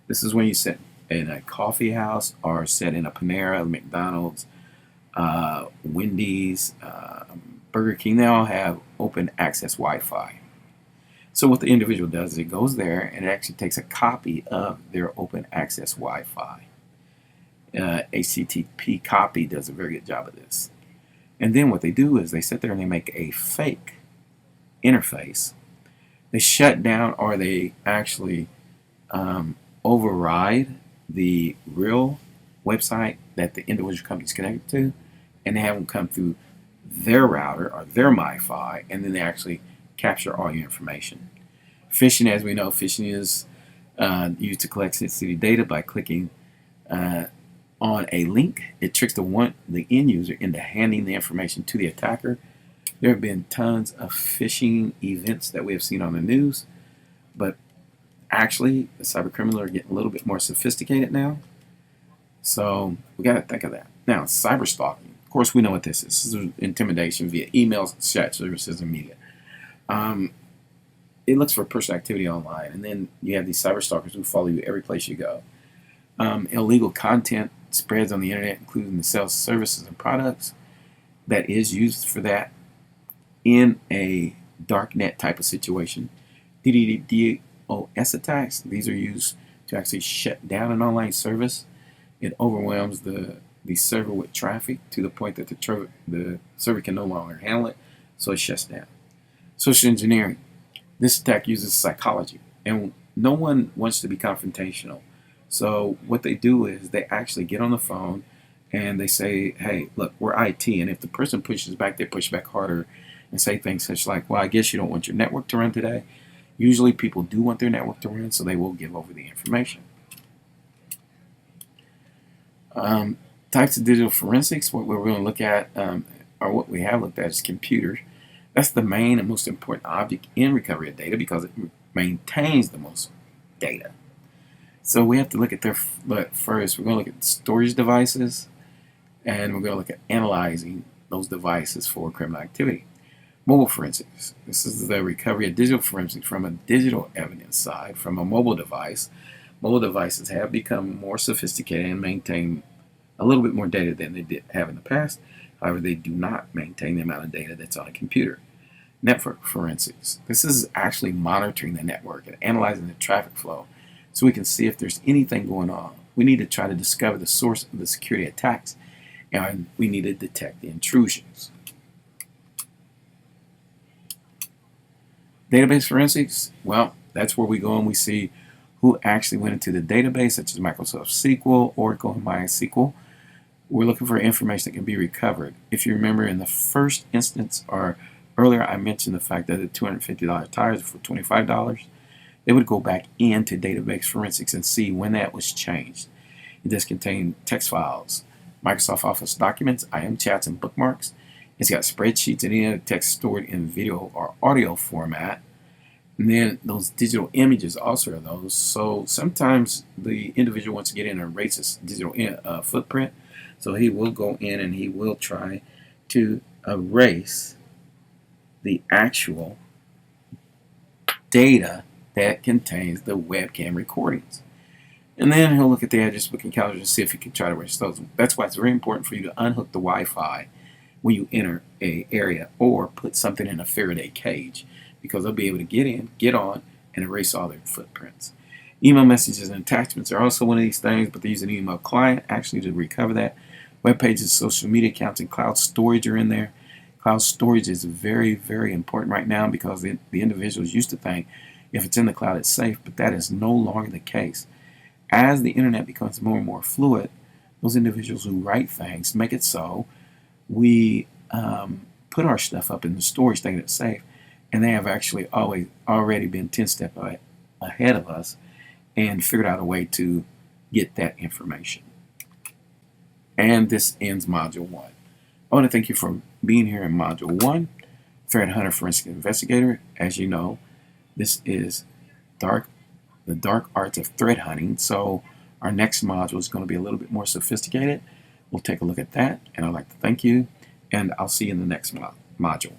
This is when you sit in a coffee house or sit in a Panera, McDonald's, Wendy's, Burger King. They all have open access Wi-Fi. So what the individual does is it goes there and it actually takes a copy of their open access Wi-Fi. HTTP copy does a very good job of this. And then what they do is they sit there and they make a fake interface. They shut down or they actually override the real website that the individual company is connected to, and they have them come through their router or their MiFi, and then they actually capture all your information. Phishing, as we know, phishing is used to collect sensitive data by clicking on a link. It tricks the end user into handing the information to the attacker. There have been tons of phishing events that we have seen on the news, but actually the cyber criminals are getting a little bit more sophisticated now. So we got to think of that. Now, cyber stalking. Of course, we know what this is. This is intimidation via emails, chat services, and media. It looks for personal activity online, and then you have these cyber stalkers who follow you every place you go. Illegal content spreads on the internet, including the sales of services and products that is used for that in a darknet type of situation. DDoS attacks, these are used to actually shut down an online service. It overwhelms the server with traffic to the point that the server can no longer handle it, so it shuts down. Social engineering. This attack uses psychology, and no one wants to be confrontational. So what they do is they actually get on the phone and they say, hey, look, we're IT, and if the person pushes back, they push back harder and say things such like, well, I guess you don't want your network to run today. Usually people do want their network to run, so they will give over the information. Types of digital forensics, what we're going to look at, or what we have looked at, is computers. That's the main and most important object in recovery of data because it maintains the most data. So we have to look at first. We're going to look at storage devices, and we're going to look at analyzing those devices for criminal activity. Mobile forensics. This is the recovery of digital forensics from a digital evidence side from a mobile device. Mobile devices have become more sophisticated and maintain a little bit more data than they did have in the past. However, they do not maintain the amount of data that's on a computer. Network forensics. This is actually monitoring the network and analyzing the traffic flow so we can see if there's anything going on. We need to try to discover the source of the security attacks, and we need to detect the intrusions. Database forensics, well, that's where we go and we see who actually went into the database, such as Microsoft SQL, Oracle, and MySQL. We're looking for information that can be recovered. If you remember in the first instance, or earlier I mentioned the fact that the $250 tires are for $25, they would go back into database forensics and see when that was changed. It does contain text files, Microsoft Office documents, IM chats, and bookmarks. It's got spreadsheets and any other text stored in video or audio format. And then those digital images also are those. So sometimes the individual wants to get in and erase his digital footprint. So he will go in and he will try to erase the actual data that contains the webcam recordings. And then he'll look at the address book and calendar to see if he can try to erase those. That's why it's very important for you to unhook the Wi-Fi when you enter an area or put something in a Faraday cage, because they'll be able to get in, get on, and erase all their footprints. Email messages and attachments are also one of these things, but they use an email client actually to recover that. Web pages, social media accounts, and cloud storage are in there. Cloud storage is very, very important right now because the individuals used to think if it's in the cloud it's safe, but that is no longer the case. As the internet becomes more and more fluid, those individuals who write things make it so we put our stuff up in the storage thinking it's safe, and they have actually already been 10 steps ahead of us and figured out a way to get that information. And this ends Module 1. I want to thank you for being here in Module 1. Threat Hunter Forensic Investigator. As you know, this is the dark arts of threat hunting. So our next module is going to be a little bit more sophisticated. We'll take a look at that, and I'd like to thank you and I'll see you in the next module.